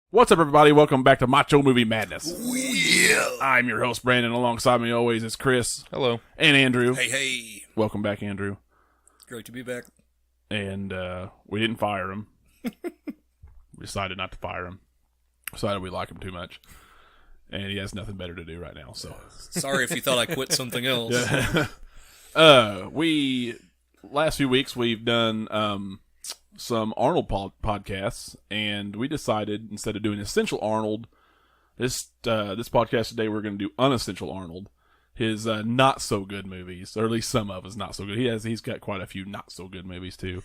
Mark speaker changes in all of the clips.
Speaker 1: What's up, everybody? Welcome back to Macho Movie Madness.
Speaker 2: Yeah.
Speaker 1: I'm your host, Brandon. Alongside me always is Chris.
Speaker 3: Hello.
Speaker 1: And Andrew.
Speaker 2: Hey.
Speaker 1: Welcome back, Andrew.
Speaker 2: Great to be back.
Speaker 1: And we didn't fire him. We decided not to fire him. Decided we like him too much. And he has nothing better to do right now. So
Speaker 2: Sorry if you thought I quit something else.
Speaker 1: Last few weeks we've done some Arnold podcasts, and we decided instead of doing Essential Arnold, this podcast today we're going to do Unessential Arnold, his not so good movies, or at least some of his not so good. He's got quite a few not so good movies too,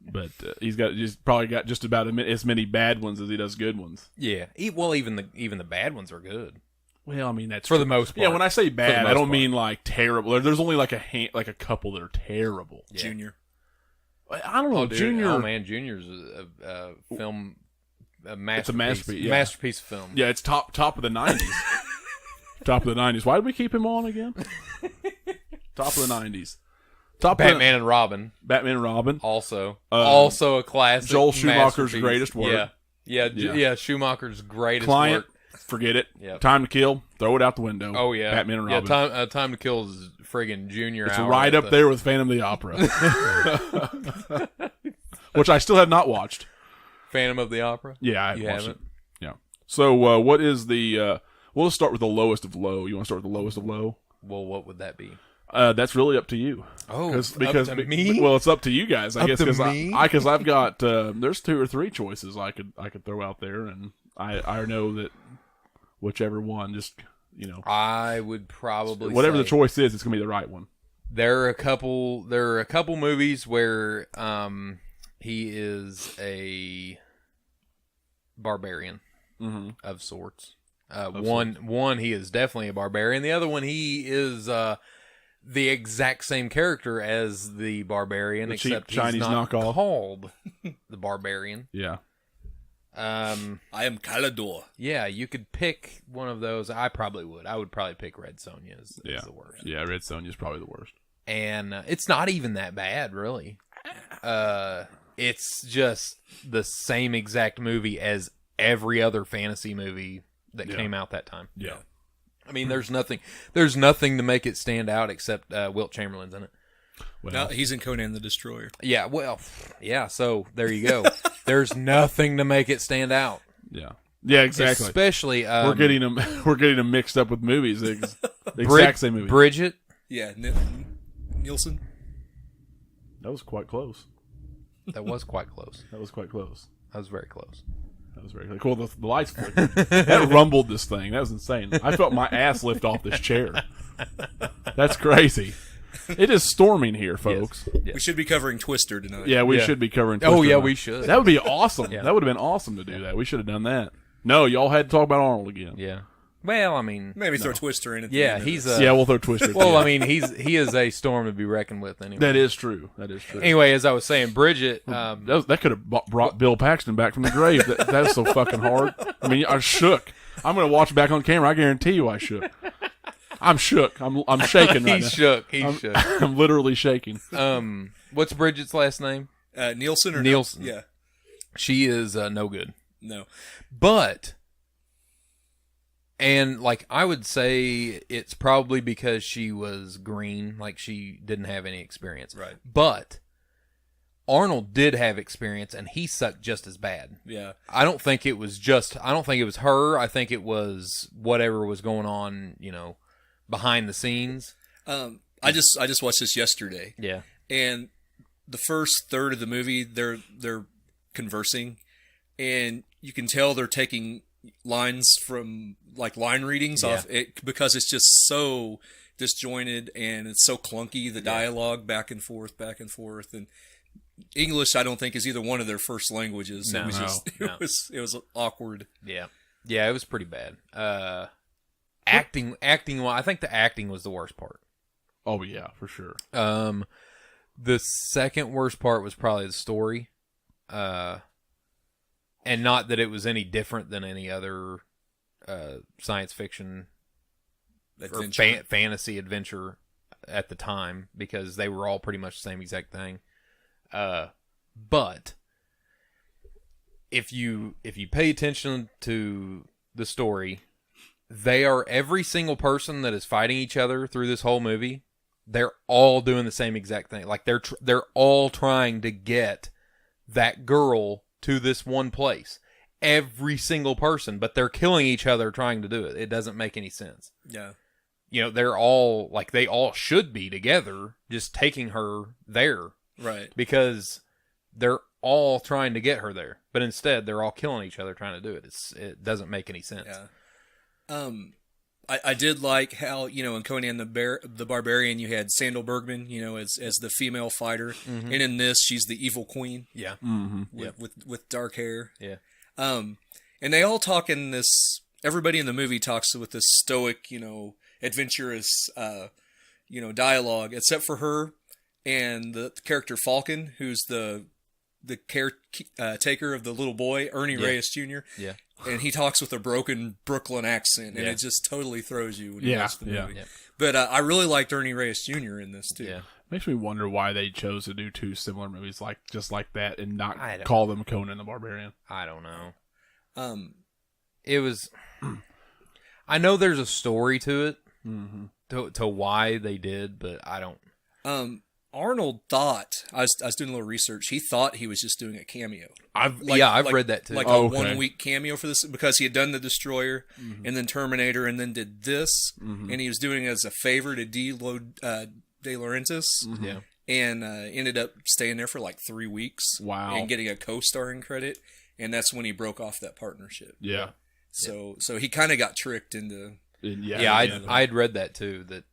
Speaker 1: but he's probably got just about as many bad ones as he does good ones.
Speaker 3: Yeah. Well, even the bad ones are good.
Speaker 1: Well, I mean that's
Speaker 3: for the most part.
Speaker 1: Yeah, when I say bad, I don't mean like terrible. There's only like a couple that are terrible.
Speaker 3: Yeah.
Speaker 2: Junior.
Speaker 1: I don't know,
Speaker 3: Oh, dude.
Speaker 1: Junior.
Speaker 3: Oh man, Junior's a film, a masterpiece.
Speaker 1: It's a masterpiece. Yeah.
Speaker 3: Masterpiece of film.
Speaker 1: Yeah, it's top of the 90s. Top of the 90s. Why did we keep him on again? Top of the 90s.
Speaker 3: Batman and Robin.
Speaker 1: Batman and Robin.
Speaker 3: Also a classic.
Speaker 1: Joel Schumacher's
Speaker 3: masterpiece.
Speaker 1: greatest work.
Speaker 3: Yeah. Schumacher's greatest
Speaker 1: Client,
Speaker 3: work.
Speaker 1: forget it.
Speaker 3: Yep.
Speaker 1: Time to Kill, throw it out the window.
Speaker 3: Oh yeah,
Speaker 1: Batman and Robin.
Speaker 3: Yeah, Time to Kill is friggin' Junior.
Speaker 1: It's right up there with Phantom of the Opera, which I still have not watched.
Speaker 3: Phantom of the Opera.
Speaker 1: Yeah, I
Speaker 3: You
Speaker 1: watched
Speaker 3: haven't?
Speaker 1: it. Yeah. So, what is the? We'll start with the lowest of low. You want to start with the lowest of low?
Speaker 3: Well, what would that be?
Speaker 1: That's really up to you.
Speaker 3: Oh,
Speaker 1: because
Speaker 3: up to me?
Speaker 1: Well, it's up to you guys. I
Speaker 3: Up
Speaker 1: guess
Speaker 3: to
Speaker 1: because
Speaker 3: me?
Speaker 1: I've got there's 2 or 3 choices I could throw out there, and I know that whichever one, just
Speaker 3: I would probably
Speaker 1: whatever
Speaker 3: say
Speaker 1: the choice is, it's gonna be the right one.
Speaker 3: There are a couple movies where he is a barbarian of sorts. One he is definitely a barbarian. The other one he is the exact same character as the barbarian,
Speaker 1: The cheap
Speaker 3: except
Speaker 1: Chinese
Speaker 3: he's not
Speaker 1: knockoff.
Speaker 3: called the barbarian.
Speaker 1: Yeah.
Speaker 2: I am Calador.
Speaker 3: Yeah, you could pick one of those. I probably would. I would probably pick Red Sonja as the worst.
Speaker 1: Yeah, Red Sonja is probably the worst.
Speaker 3: And it's not even that bad, really. It's just the same exact movie as every other fantasy movie that came out that time.
Speaker 1: Yeah.
Speaker 3: I mean, there's nothing to make it stand out except Wilt Chamberlain's in it.
Speaker 1: Well,
Speaker 2: No, he's in Conan the Destroyer.
Speaker 3: Yeah, well, yeah. So there you go. There's nothing to make it stand out.
Speaker 1: yeah. Yeah, exactly.
Speaker 3: Especially
Speaker 1: we're getting them mixed up with movies. The exact same movie.
Speaker 3: Bridget.
Speaker 2: Yeah, Nielsen.
Speaker 1: That was quite close.
Speaker 3: That was quite close.
Speaker 1: That was quite close.
Speaker 3: That was very close.
Speaker 1: That was very cool. The lights flickered. That rumbled this thing. That was insane. I felt my ass lift off this chair. That's crazy. It is storming here, folks.
Speaker 3: Yes.
Speaker 2: We should be covering Twister tonight.
Speaker 1: Yeah, we
Speaker 3: Yeah.
Speaker 1: should be covering
Speaker 3: Oh,
Speaker 1: Twister
Speaker 3: yeah,
Speaker 1: now.
Speaker 3: we should.
Speaker 1: That would be awesome.
Speaker 3: Yeah.
Speaker 1: That would have been awesome to do that. We should have done that. No, y'all had to talk about Arnold again.
Speaker 3: Yeah. Well, I mean,
Speaker 2: Maybe throw Twister in at the
Speaker 3: yeah,
Speaker 2: end of
Speaker 3: he's
Speaker 2: this.
Speaker 3: a.
Speaker 1: Yeah, we'll throw Twister.
Speaker 3: Well, I mean, he is a storm to be reckoned with anyway.
Speaker 1: That is true. That is true.
Speaker 3: Anyway, as I was saying, Bridget.
Speaker 1: That could have brought Bill Paxton back from the grave. That's so fucking hard. I mean, I shook. I'm going to watch it back on camera. I guarantee you I shook. I'm shook. I'm shaking right
Speaker 3: He's
Speaker 1: now.
Speaker 3: shook. He's shook.
Speaker 1: I'm literally shaking.
Speaker 3: What's Bridget's last name?
Speaker 2: Nielsen or
Speaker 3: Nielsen.
Speaker 2: No? Yeah.
Speaker 3: She is no good.
Speaker 2: No.
Speaker 3: But, and like I would say it's probably because she was green, like she didn't have any experience.
Speaker 2: Right.
Speaker 3: But Arnold did have experience, and he sucked just as bad.
Speaker 2: Yeah.
Speaker 3: I don't think it was her. I think it was whatever was going on, behind the scenes.
Speaker 2: I just watched this yesterday.
Speaker 3: Yeah.
Speaker 2: And the first third of the movie, they're conversing, and you can tell they're taking lines from like line readings off it because it's just so disjointed and it's so clunky. The dialogue back and forth, and English I don't think is either one of their first languages.
Speaker 3: No,
Speaker 2: it was just
Speaker 3: no.
Speaker 2: it was awkward.
Speaker 3: Yeah. Yeah, it was pretty bad. Acting. Well, I think the acting was the worst part.
Speaker 1: Oh yeah, for sure.
Speaker 3: The second worst part was probably the story, and not that it was any different than any other science fiction or fantasy adventure at the time, because they were all pretty much the same exact thing. But if you pay attention to the story, they are every single person that is fighting each other through this whole movie. They're all doing the same exact thing. Like they're all trying to get that girl to this one place. Every single person, but they're killing each other trying to do it. It doesn't make any sense.
Speaker 2: Yeah.
Speaker 3: You know, they're all like they all should be together, just taking her there.
Speaker 2: Right.
Speaker 3: Because they're all trying to get her there, but instead they're all killing each other trying to do it. It doesn't make any sense.
Speaker 2: Yeah. I did like how, you know, in Conan the Barbarian, you had Sandal Bergman, you know, as the female fighter, and in this she's the evil queen.
Speaker 3: Yeah.
Speaker 2: With dark hair.
Speaker 3: Yeah.
Speaker 2: And they all talk in this. Everybody in the movie talks with this stoic, you know, adventurous, you know, dialogue, except for her and the character Falcon, who's the caretaker of the little boy, Ernie Reyes Jr.
Speaker 3: Yeah.
Speaker 2: And he talks with a broken Brooklyn accent, and it just totally throws you when you watch the movie.
Speaker 1: Yeah.
Speaker 2: But I really liked Ernie Reyes Jr. in this too.
Speaker 3: Yeah.
Speaker 1: Makes me wonder why they chose to do two similar movies just like that and not call them Conan the Barbarian.
Speaker 3: I don't know. It was. I know there's a story to it, to why they did, but I don't.
Speaker 2: Arnold thought I was doing a little research. He thought he was just doing a cameo.
Speaker 3: I've read that too.
Speaker 2: Like a 1 week cameo for this because he had done the Destroyer and then Terminator and then did this, and he was doing it as a favor to De Laurentiis.
Speaker 3: Yeah.
Speaker 2: And ended up staying there for like 3 weeks.
Speaker 1: Wow.
Speaker 2: And getting a co-starring credit, and that's when he broke off that partnership.
Speaker 1: Yeah.
Speaker 2: So he kind of got tricked into.
Speaker 3: I'd read that too. That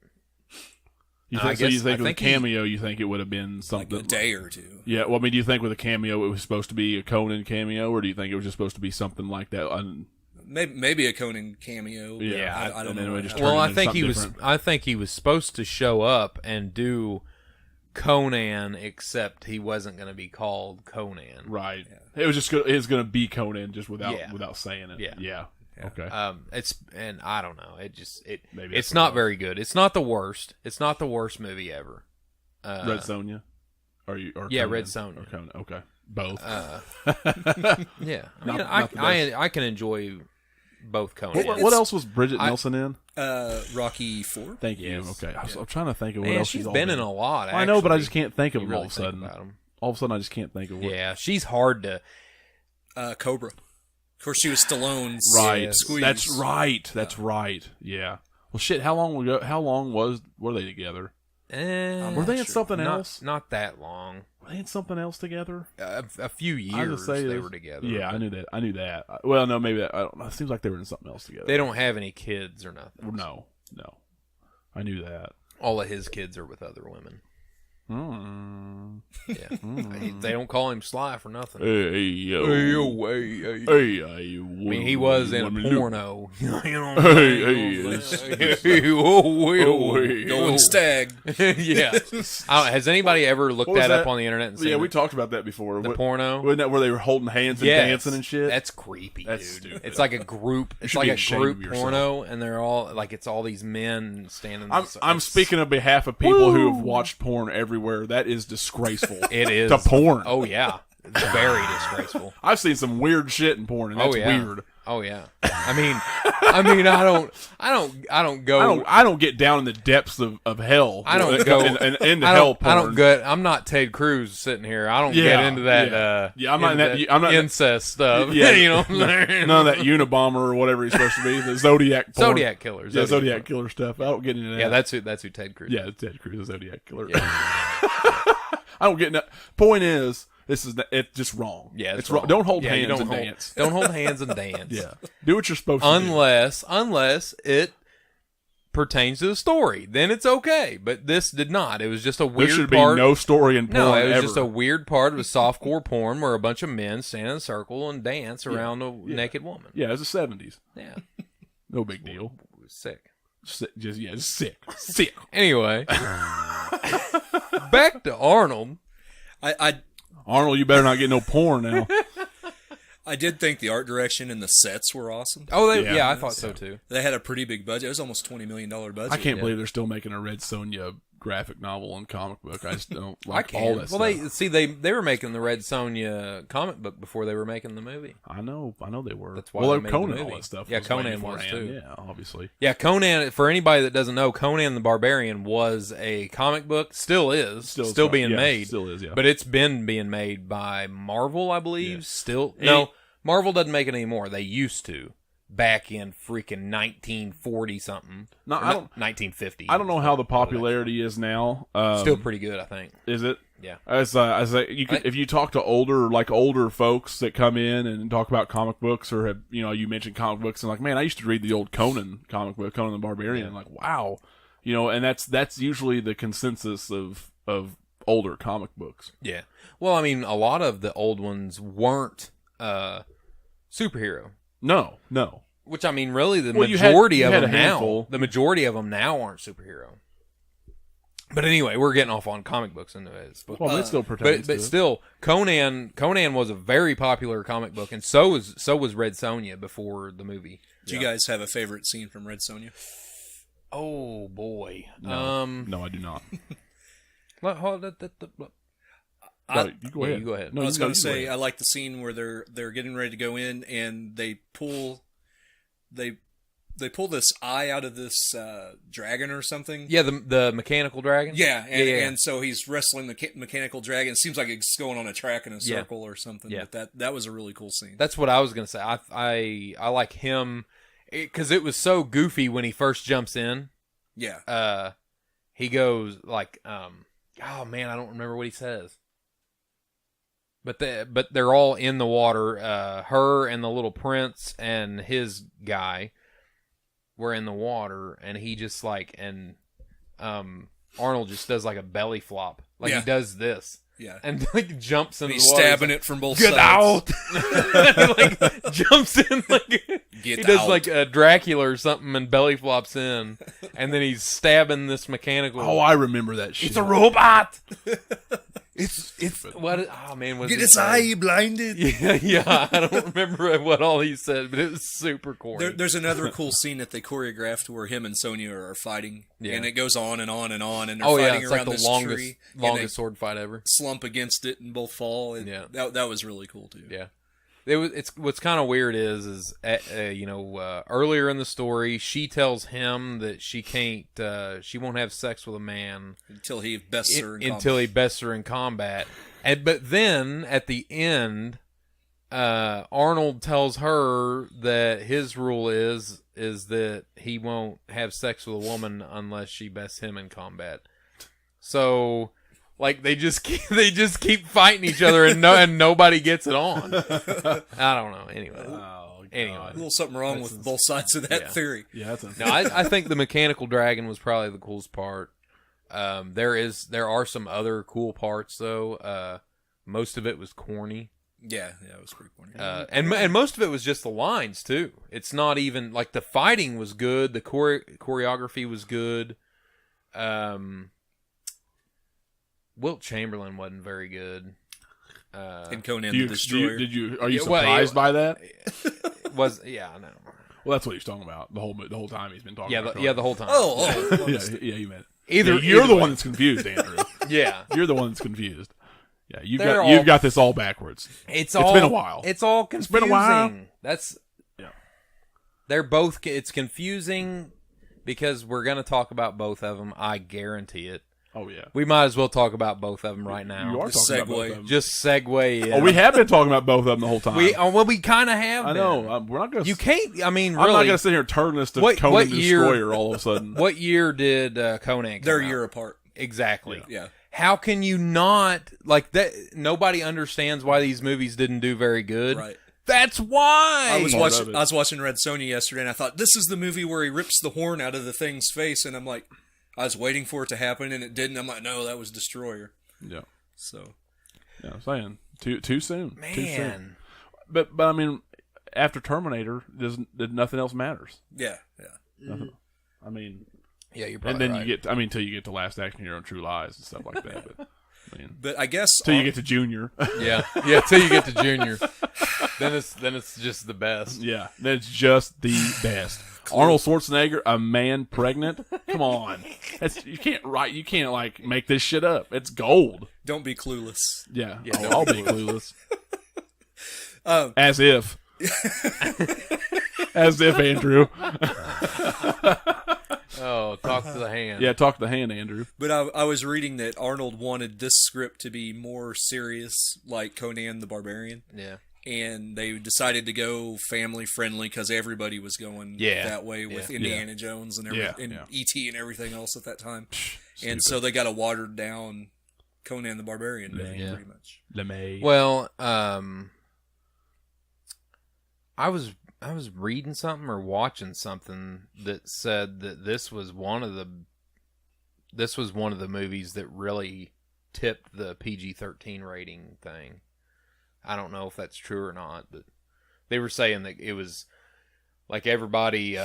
Speaker 1: you think with a cameo, you think it would have been something
Speaker 2: like a day or two.
Speaker 1: Yeah. Well, I mean, do you think with a cameo it was supposed to be a Conan cameo, or do you think it was just supposed to be something like that?
Speaker 2: Maybe a Conan cameo.
Speaker 1: Yeah.
Speaker 2: I don't know.
Speaker 3: Well, I think he was supposed to show up and do Conan, except he wasn't going to be called Conan.
Speaker 1: Right. Yeah. It was going to be Conan just without saying it.
Speaker 3: Yeah.
Speaker 1: Yeah. Okay.
Speaker 3: And I don't know. It's not very good. It's not the worst. It's not the worst movie ever.
Speaker 1: Red Sonja? Or
Speaker 3: Red Sonja.
Speaker 1: Or Conan. Okay. Both.
Speaker 3: Yeah. I can enjoy both Conan.
Speaker 1: What else was Bridget Nielsen in?
Speaker 2: Rocky IV.
Speaker 1: Thank you.
Speaker 3: Yes.
Speaker 1: Okay. I'm trying to think of what else
Speaker 3: she's been in a lot. Actually.
Speaker 1: I know, but I just can't think of them
Speaker 3: really
Speaker 1: all of a sudden.
Speaker 3: them.
Speaker 1: All of a sudden, I just can't think of what.
Speaker 3: Yeah, she's hard to.
Speaker 2: Cobra. Of course, she was Stallone's squeeze.
Speaker 1: That's right. That's right. Yeah. Well, shit. How long were they together? Were they in something else?
Speaker 3: Not that long.
Speaker 1: Were they in something else together?
Speaker 3: A few years they were together.
Speaker 1: Yeah, I knew that. Well, no, maybe that. I don't know. It seems like they were in something else together.
Speaker 3: They don't have any kids or nothing.
Speaker 1: No. I knew that.
Speaker 3: All of his kids are with other women. Yeah. They don't call him Sly for nothing.
Speaker 1: Hey, yo.
Speaker 3: I mean, he was in a porno.
Speaker 2: Going stag.
Speaker 3: Yeah. Has anybody ever looked that up on the internet and seen
Speaker 1: we talked about that before.
Speaker 3: The porno?
Speaker 1: Wasn't that where they were holding hands and dancing and shit?
Speaker 3: That's creepy,
Speaker 1: dude.
Speaker 3: Stupid. It's like a group. It's like a group porno, and they're all like it's all these men standing.
Speaker 1: I'm speaking on behalf of people who have watched porn everywhere. That is disgraceful.
Speaker 3: It is
Speaker 1: to porn.
Speaker 3: Oh yeah, it's very disgraceful.
Speaker 1: I've seen some weird shit in porn, and that's weird.
Speaker 3: Oh yeah. I mean, I don't go.
Speaker 1: I don't get down in the depths of hell.
Speaker 3: I don't go
Speaker 1: into hell porn.
Speaker 3: I'm not Ted Cruz sitting here. I don't get into that.
Speaker 1: I'm not
Speaker 3: incest stuff.
Speaker 1: Yeah,
Speaker 3: you know what I'm saying?
Speaker 1: None of that Unabomber or whatever he's supposed to be. The Zodiac porn.
Speaker 3: Zodiac killer.
Speaker 1: Yeah, Zodiac killer stuff. I don't get into that.
Speaker 3: Yeah, that's who Ted Cruz.
Speaker 1: Yeah, Ted Cruz, the Zodiac killer. Yeah. I don't get into. Point is. It's just wrong.
Speaker 3: Yeah,
Speaker 1: it's wrong. Don't hold hands and dance.
Speaker 3: Don't hold hands and dance.
Speaker 1: Yeah, do what you're supposed to
Speaker 3: do. Unless it pertains to the story, then it's okay. But this did not. It was just a weird.
Speaker 1: There should be no story in porn.
Speaker 3: No, it was just a weird part of a softcore porn where a bunch of men stand in a circle and dance around a naked woman.
Speaker 1: Yeah, it was the 70s.
Speaker 3: Yeah,
Speaker 1: no big deal.
Speaker 3: Sick.
Speaker 1: Just sick.
Speaker 3: Anyway, back to Arnold.
Speaker 1: Arnold, you better not get no porn now.
Speaker 2: I did think the art direction and the sets were awesome.
Speaker 3: Oh, I thought so too.
Speaker 2: They had a pretty big budget. It was almost $20 million budget.
Speaker 1: I can't believe they're still making a Red Sonja graphic novel and comic book. I just don't like all that
Speaker 3: well,
Speaker 1: stuff.
Speaker 3: they were making the Red Sonja comic book before they were making the movie.
Speaker 1: I know they were.
Speaker 3: That's why they made
Speaker 1: Conan,
Speaker 3: the movie.
Speaker 1: all that stuff.
Speaker 3: Yeah,
Speaker 1: was
Speaker 3: Conan
Speaker 1: way
Speaker 3: was
Speaker 1: beforehand.
Speaker 3: too.
Speaker 1: Yeah, obviously.
Speaker 3: Yeah, Conan. For anybody that doesn't know, Conan the Barbarian was a comic book. Still is. Still being made.
Speaker 1: Still is. Yeah.
Speaker 3: But it's been being made by Marvel, I believe.
Speaker 1: Yeah.
Speaker 3: Still, no, Marvel doesn't make it anymore. They used to. Back in freaking 1940 something.
Speaker 1: No,
Speaker 3: 1950.
Speaker 1: I don't know how the popularity is now.
Speaker 3: Still pretty good, I think.
Speaker 1: Is it?
Speaker 3: Yeah.
Speaker 1: As if you talk to older folks that come in and talk about comic books, or have, you mentioned comic books and like, man, I used to read the old Conan comic book, Conan the Barbarian. And like, wow, and that's usually the consensus of older comic books.
Speaker 3: Yeah. Well, I mean, a lot of the old ones weren't superhero.
Speaker 1: No.
Speaker 3: Which, I mean, really, the
Speaker 1: Well,
Speaker 3: majority
Speaker 1: you
Speaker 3: of
Speaker 1: had
Speaker 3: them
Speaker 1: a handful.
Speaker 3: now aren't superhero. But anyway, we're getting off on comic books into it.
Speaker 1: Well, it still pertains.
Speaker 3: But still, Conan was a very popular comic book, and so was Red Sonja before the movie.
Speaker 2: Do you guys have a favorite scene from Red Sonja?
Speaker 3: Oh boy,
Speaker 1: No, I do not. You go ahead.
Speaker 3: You go ahead.
Speaker 1: No,
Speaker 2: I was going to say,
Speaker 1: ahead.
Speaker 2: I like the scene where they're getting ready to go in and they pull this eye out of this dragon or something.
Speaker 3: Yeah, the mechanical dragon.
Speaker 2: Yeah, and so he's wrestling the mechanical dragon. It seems like it's going on a track in a circle or something.
Speaker 3: Yeah.
Speaker 2: But that was a really cool scene.
Speaker 3: That's what I was gonna say. I like him because it was so goofy when he first jumps in.
Speaker 2: Yeah.
Speaker 3: He goes like, oh man, I don't remember what he says. But they're all in the water. Her and the little prince and his guy were in the water, and he just Arnold just does like a belly flop, he does this, and like jumps in the
Speaker 2: he's
Speaker 3: water.
Speaker 2: stabbing it from both
Speaker 3: Get
Speaker 2: sides.
Speaker 3: out! Like jumps in
Speaker 2: Get
Speaker 3: he does
Speaker 2: out.
Speaker 3: like a Dracula or something, and belly flops in, and then he's stabbing this mechanical.
Speaker 1: Oh, I remember that shit.
Speaker 3: It's a robot. It's what? Oh man, was
Speaker 2: Get
Speaker 3: his
Speaker 2: its eye blinded.
Speaker 3: Yeah. I don't remember what all he said, but it was super corny.
Speaker 2: There's another cool scene that they choreographed where him and Sonya are fighting, and it goes on and on and on, and they're fighting
Speaker 3: it's
Speaker 2: around
Speaker 3: like
Speaker 2: this
Speaker 3: the
Speaker 2: tree.
Speaker 3: longest sword fight ever.
Speaker 2: Slump against it and both fall. And that was really cool too.
Speaker 3: Yeah. It's what's kind of weird is earlier in the story she tells him that she won't have sex with a man
Speaker 2: until he bests
Speaker 3: her in combat. But then at the end, Arnold tells her that his rule is that he won't have sex with a woman unless she bests him in combat. So. Like they just keep fighting each other and nobody gets it on. I don't know. Anyway,
Speaker 2: a little something wrong with both sides of that theory.
Speaker 1: Yeah,
Speaker 3: I think the mechanical dragon was probably the coolest part. There are some other cool parts though. Most of it was corny.
Speaker 2: Yeah, it was pretty corny.
Speaker 3: And most of it was just the lines too. It's not even like the fighting was good. The choreography was good. Wilt Chamberlain wasn't very good.
Speaker 2: And Conan the Destroyer.
Speaker 1: Are you surprised by that?
Speaker 3: I know.
Speaker 1: Well, that's what he's talking about the whole time he's been talking. about
Speaker 3: the whole time.
Speaker 1: Oh, yeah, you meant
Speaker 3: you're
Speaker 1: the one that's confused, Andrew.
Speaker 3: Yeah,
Speaker 1: you're the one that's confused. Yeah, you've got this all backwards.
Speaker 3: It's
Speaker 1: been a while.
Speaker 3: It's all confusing.
Speaker 1: It's been a while.
Speaker 3: They're both. It's confusing because we're gonna talk about both of them. I guarantee it.
Speaker 1: Oh, yeah.
Speaker 3: We might as well talk about both of them right now.
Speaker 1: You are talking about both of them.
Speaker 3: Just segue in.
Speaker 1: Oh, we have been talking about both of them the whole time.
Speaker 3: We kind of have
Speaker 1: I know. We're not going to...
Speaker 3: You can't... I mean, really...
Speaker 1: I'm not going to sit here and turn this to Conan the Destroyer all of a sudden.
Speaker 3: What year did Conan come out?
Speaker 2: They're a year apart.
Speaker 3: Exactly.
Speaker 2: Yeah.
Speaker 3: How can you not... Like, that? Nobody understands why these movies didn't do very good.
Speaker 2: Right.
Speaker 3: That's why!
Speaker 2: I was watching Red Sonja yesterday, and I thought, this is the movie where he rips the horn out of the thing's face, and I'm like... I was waiting for it to happen, and it didn't. I'm like, no, that was Destroyer.
Speaker 1: Yeah.
Speaker 2: So.
Speaker 1: Yeah, I'm saying too soon.
Speaker 3: Man.
Speaker 1: Too soon. But I mean, after Terminator, nothing else matters.
Speaker 2: Yeah.
Speaker 1: Nothing. I mean.
Speaker 3: Yeah, you're probably
Speaker 1: and then
Speaker 3: right.
Speaker 1: you get. I mean, until you get to Last Action Hero and True Lies and stuff like that.
Speaker 2: But I guess
Speaker 1: till you get to Junior.
Speaker 3: Yeah. Till you get to Junior. Then it's just the best.
Speaker 1: Yeah, then it's just the best. Arnold Schwarzenegger, a man pregnant. Come on, you can't like make this shit up. It's gold.
Speaker 2: Don't be clueless.
Speaker 1: Yeah, I'll be clueless. As if, Andrew.
Speaker 3: Oh, talk to the hand.
Speaker 1: Yeah, talk to the hand, Andrew.
Speaker 2: But I was reading that Arnold wanted this script to be more serious, like Conan the Barbarian.
Speaker 3: Yeah.
Speaker 2: And they decided to go family friendly because everybody was going that way with Indiana Jones and E.T. and everything else at that time. And so they got a watered down Conan the Barbarian pretty much.
Speaker 3: Well, I was reading something or watching something that said that this was one of the movies that really tipped the PG-13 rating thing. I don't know if that's true or not, but they were saying that it was like everybody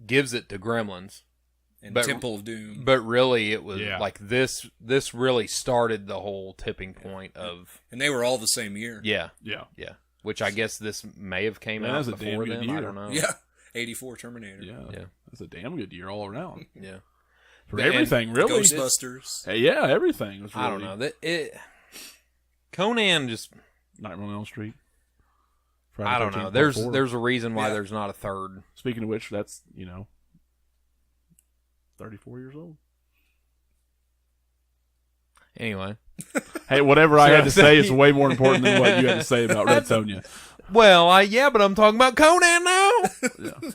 Speaker 3: gives it to Gremlins
Speaker 2: and Temple of Doom,
Speaker 3: but really it was like this really started the whole tipping point of,
Speaker 2: and they were all the same year.
Speaker 3: Yeah. Which I guess this may have came out before them. I don't know.
Speaker 2: Yeah, 84 Terminator.
Speaker 1: Yeah, that's a damn good year all around.
Speaker 3: Yeah,
Speaker 1: for everything, really.
Speaker 2: Ghostbusters.
Speaker 1: Yeah, everything was really...
Speaker 3: I don't know. Conan just...
Speaker 1: Nightmare on Elm Street.
Speaker 3: Friday I don't know. There's a reason why there's not a third.
Speaker 1: Speaking of which, that's 34 years old.
Speaker 3: Anyway.
Speaker 1: Hey, whatever I had to say is way more important than what you had to say about Red Sonja.
Speaker 3: Well, but I'm talking about Conan now.
Speaker 1: Yeah.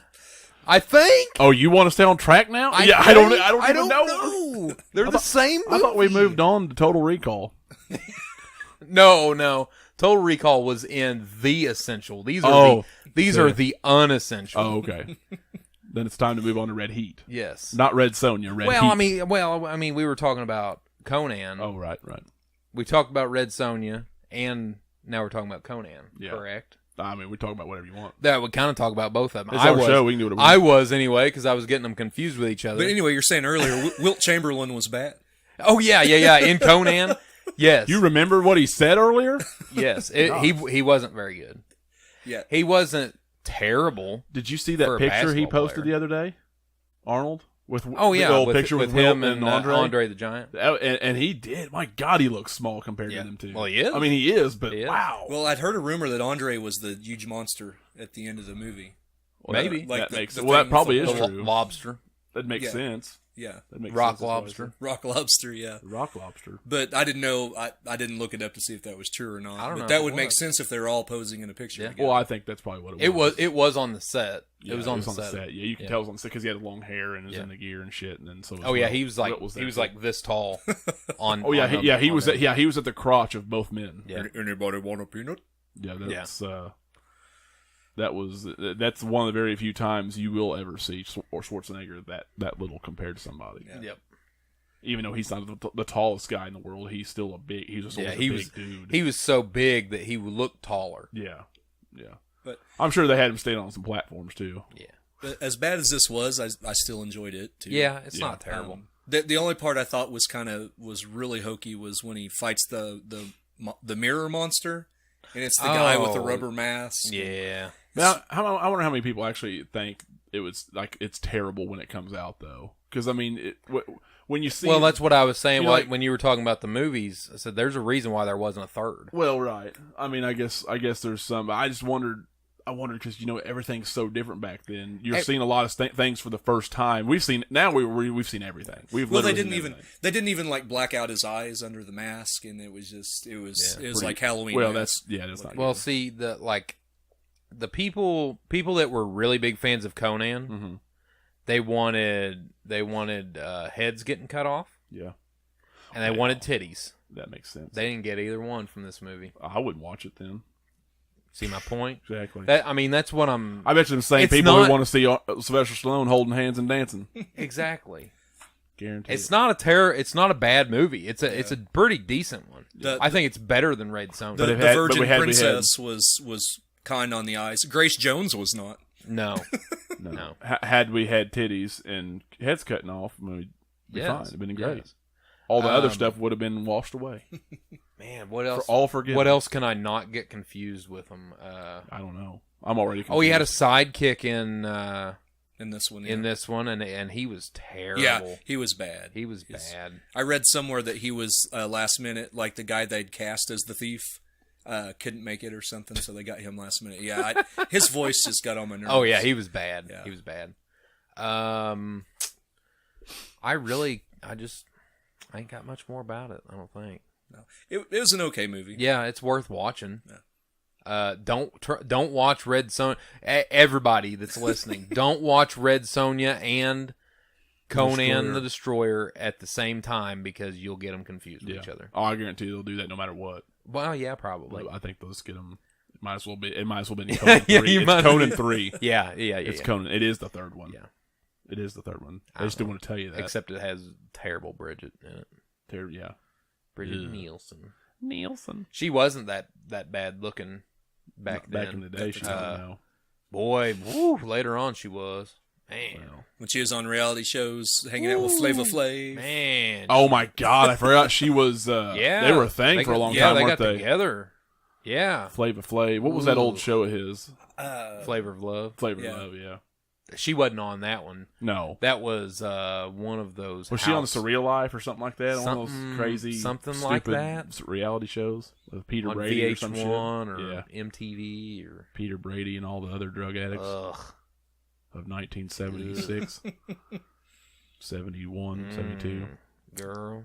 Speaker 3: I think.
Speaker 1: Oh, you want to stay on track now? I don't even know.
Speaker 3: They're the same movie.
Speaker 1: I thought we moved on to Total Recall.
Speaker 3: No. Total Recall was in the essential. These are the unessential.
Speaker 1: Oh, okay. Then it's time to move on to Red Heat.
Speaker 3: Yes.
Speaker 1: Not Red Sonja, Red Heat.
Speaker 3: I mean, we were talking about Conan.
Speaker 1: Oh, right.
Speaker 3: We talked about Red Sonja, and now we're talking about Conan. Yeah. Correct?
Speaker 1: I mean, we talk about whatever you want.
Speaker 3: That would kind of talk about both of them.
Speaker 1: It's our show. We can do whatever we want.
Speaker 3: I was anyway, because I was getting them confused with each other.
Speaker 2: But anyway, you're saying earlier Wilt Chamberlain was bad.
Speaker 3: Oh yeah. In Conan, yes.
Speaker 1: You remember what he said earlier?
Speaker 3: Yes. He wasn't very good.
Speaker 2: Yeah.
Speaker 3: He wasn't terrible.
Speaker 1: Did you see that picture he posted the other day, Arnold? With the old picture with
Speaker 3: him
Speaker 1: and
Speaker 3: Andre the Giant.
Speaker 1: And he did. My God, he looks small compared to them too.
Speaker 3: Well, he is.
Speaker 1: I mean, he is, but wow.
Speaker 2: Well, I'd heard a rumor that Andre was the huge monster at the end of the movie.
Speaker 1: Well, maybe. That probably is true.
Speaker 3: Lobster.
Speaker 1: That makes sense.
Speaker 2: Yeah.
Speaker 1: That makes
Speaker 3: Rock
Speaker 1: sense
Speaker 3: lobster.
Speaker 2: Rock lobster, yeah.
Speaker 1: Rock lobster.
Speaker 2: But I didn't know. I didn't look it up to see if that was true or not.
Speaker 3: I don't know.
Speaker 2: That would make sense if they're all posing in a picture.
Speaker 3: Yeah.
Speaker 2: Together.
Speaker 1: Well, I think that's probably what it was.
Speaker 3: It was on the set.
Speaker 1: Yeah,
Speaker 3: it was on the set.
Speaker 1: Yeah, you can tell it was on the set because he had long hair and was in the gear and shit. And then so.
Speaker 3: He was like this tall. On.
Speaker 1: Oh yeah, he was at the crotch of both men.
Speaker 2: Yeah. Anybody want a peanut?
Speaker 1: Yeah, that's one of the very few times you will ever see Schwarzenegger that little compared to somebody.
Speaker 2: Yeah.
Speaker 3: Yep.
Speaker 1: Even though he's not the tallest guy in the world, he's still a big. He's just a big dude.
Speaker 3: He was so big that he would look taller.
Speaker 1: Yeah.
Speaker 2: But
Speaker 1: I'm sure they had him stand on some platforms too.
Speaker 3: Yeah.
Speaker 2: But as bad as this was, I still enjoyed it too.
Speaker 3: Yeah, it's not terrible.
Speaker 2: The only part I thought was really hokey was when he fights the mirror monster, and it's the guy with the rubber mask.
Speaker 3: Yeah.
Speaker 1: Now, I wonder how many people actually think it's terrible when it comes out though, because I mean, when you see,
Speaker 3: that's what I was saying. When you were talking about the movies, I said there's a reason why there wasn't a third.
Speaker 1: Well, right. I mean, I guess there's some. I just wondered. I wondered because everything's so different back then. You're seeing a lot of things for the first time. We've seen we've seen everything.
Speaker 2: They didn't even like black out his eyes under the mask, and it was like Halloween.
Speaker 1: Well, that's not.
Speaker 3: Well, see the people that were really big fans of Conan,
Speaker 1: mm-hmm.
Speaker 3: they wanted heads getting cut off.
Speaker 1: Yeah.
Speaker 3: And they wanted titties.
Speaker 1: That makes sense.
Speaker 3: They didn't get either one from this movie.
Speaker 1: I wouldn't watch it then.
Speaker 3: See my point?
Speaker 1: Exactly.
Speaker 3: That's what I'm...
Speaker 1: I bet you the same people who want to see Sylvester Stallone holding hands and dancing.
Speaker 3: Exactly.
Speaker 1: Guaranteed.
Speaker 3: It's not a bad movie. It's a pretty decent one. I think it's better than Red Sonja.
Speaker 2: The Virgin Princess was kind on the eyes. Grace Jones was not.
Speaker 3: No.
Speaker 1: Had we had titties and heads cutting off, we'd be fine. It'd been great. Yes. All the other stuff would have been washed away.
Speaker 3: Man, what else?
Speaker 1: All forgiven.
Speaker 3: What else can I not get confused with them?
Speaker 1: I don't know. I'm already confused.
Speaker 3: Oh, he had a sidekick in
Speaker 2: this one.
Speaker 3: in this one, and he was terrible.
Speaker 2: Yeah, he was bad.
Speaker 3: He was bad.
Speaker 2: I read somewhere that he was last minute, like the guy they'd cast as the thief couldn't make it or something, so they got him last minute. Yeah, his voice just got on my nerves.
Speaker 3: Oh yeah, he was bad.
Speaker 2: Yeah.
Speaker 3: He was bad. I ain't got much more about it. I don't think.
Speaker 2: No, it was an okay movie.
Speaker 3: Yeah, it's worth watching.
Speaker 2: Yeah.
Speaker 3: Don't watch Red Sonja. Everybody that's listening, don't watch Red Sonja and Conan the Destroyer at the same time because you'll get them confused with each other.
Speaker 1: Oh, I guarantee they'll do that no matter what.
Speaker 3: Well, yeah, probably.
Speaker 1: I think they'll just get them. It might as well be Conan 3. It's Conan 3.
Speaker 3: Yeah.
Speaker 1: It's Conan. It is the third one.
Speaker 3: Yeah.
Speaker 1: It is the third one. I just didn't want to tell you that.
Speaker 3: Except it has terrible Bridget in it.
Speaker 1: Yeah.
Speaker 3: Bridget Nielsen. She wasn't that bad looking back
Speaker 1: in the day. She didn't know.
Speaker 3: Boy, later on she was. Man.
Speaker 1: Well.
Speaker 2: When she was on reality shows, hanging out with Flava Flav.
Speaker 3: Man.
Speaker 1: Oh my God, I forgot she was.
Speaker 3: Yeah.
Speaker 1: They were a thing for a long time, weren't
Speaker 3: they
Speaker 1: they?
Speaker 3: together. Yeah.
Speaker 1: Flava Flav. What was that old show of his?
Speaker 3: Flavor of Love.
Speaker 1: Flavor of Love, yeah.
Speaker 3: She wasn't on that one.
Speaker 1: No.
Speaker 3: That was one of those.
Speaker 1: Was she on Surreal Life or something like that? One of those crazy,
Speaker 3: something like that
Speaker 1: reality shows with Peter
Speaker 3: on
Speaker 1: Brady
Speaker 3: VH1
Speaker 1: or some shit?
Speaker 3: or MTV or
Speaker 1: Peter Brady and all the other drug addicts of 1976, 71, 72.
Speaker 3: Girl.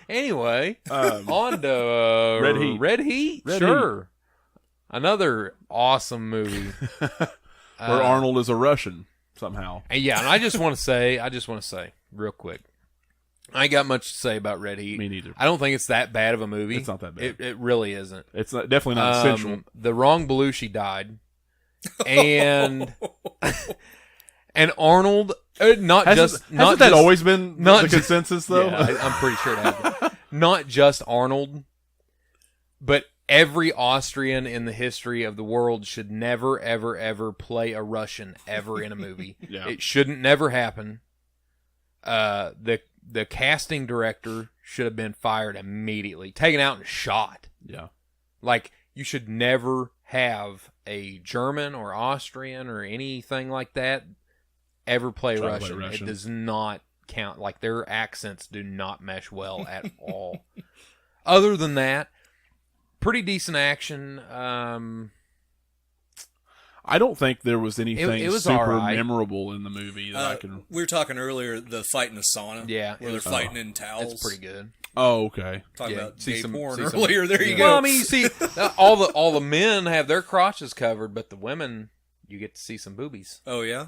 Speaker 3: Anyway, on to
Speaker 1: Red Heat.
Speaker 3: Red Heat. Sure. Another awesome movie.
Speaker 1: Where Arnold is a Russian somehow.
Speaker 3: And yeah, and I just want to say real quick, I ain't got much to say about Red Heat.
Speaker 1: Me neither.
Speaker 3: I don't think it's that bad of a movie.
Speaker 1: It's not that bad.
Speaker 3: It really isn't.
Speaker 1: It's definitely not essential.
Speaker 3: The wrong Belushi died, and Arnold.
Speaker 1: Hasn't that always been the consensus though?
Speaker 3: Yeah, I'm pretty sure it has been. Not just Arnold, but every Austrian in the history of the world should never, ever, ever play a Russian ever in a movie.
Speaker 1: Yeah.
Speaker 3: It shouldn't never happen. The casting director should have been fired immediately, taken out and shot.
Speaker 1: Yeah.
Speaker 3: Like, you should never have a German or Austrian or anything like that ever play Russian. It does not count. Like, their accents do not mesh well at all. Other than that, pretty decent action.
Speaker 1: I don't think there was anything
Speaker 3: it was
Speaker 1: super
Speaker 3: right.
Speaker 1: memorable in the movie that I can.
Speaker 2: We were talking earlier, the fight in the sauna.
Speaker 3: Yeah,
Speaker 2: where they're fighting in towels.
Speaker 3: It's pretty good.
Speaker 1: Oh, okay.
Speaker 2: Talking about gay porn
Speaker 3: see
Speaker 2: earlier. There you go.
Speaker 3: Well, I mean, you see, all the men have their crotches covered, but the women, you get to see some boobies.
Speaker 2: Oh yeah.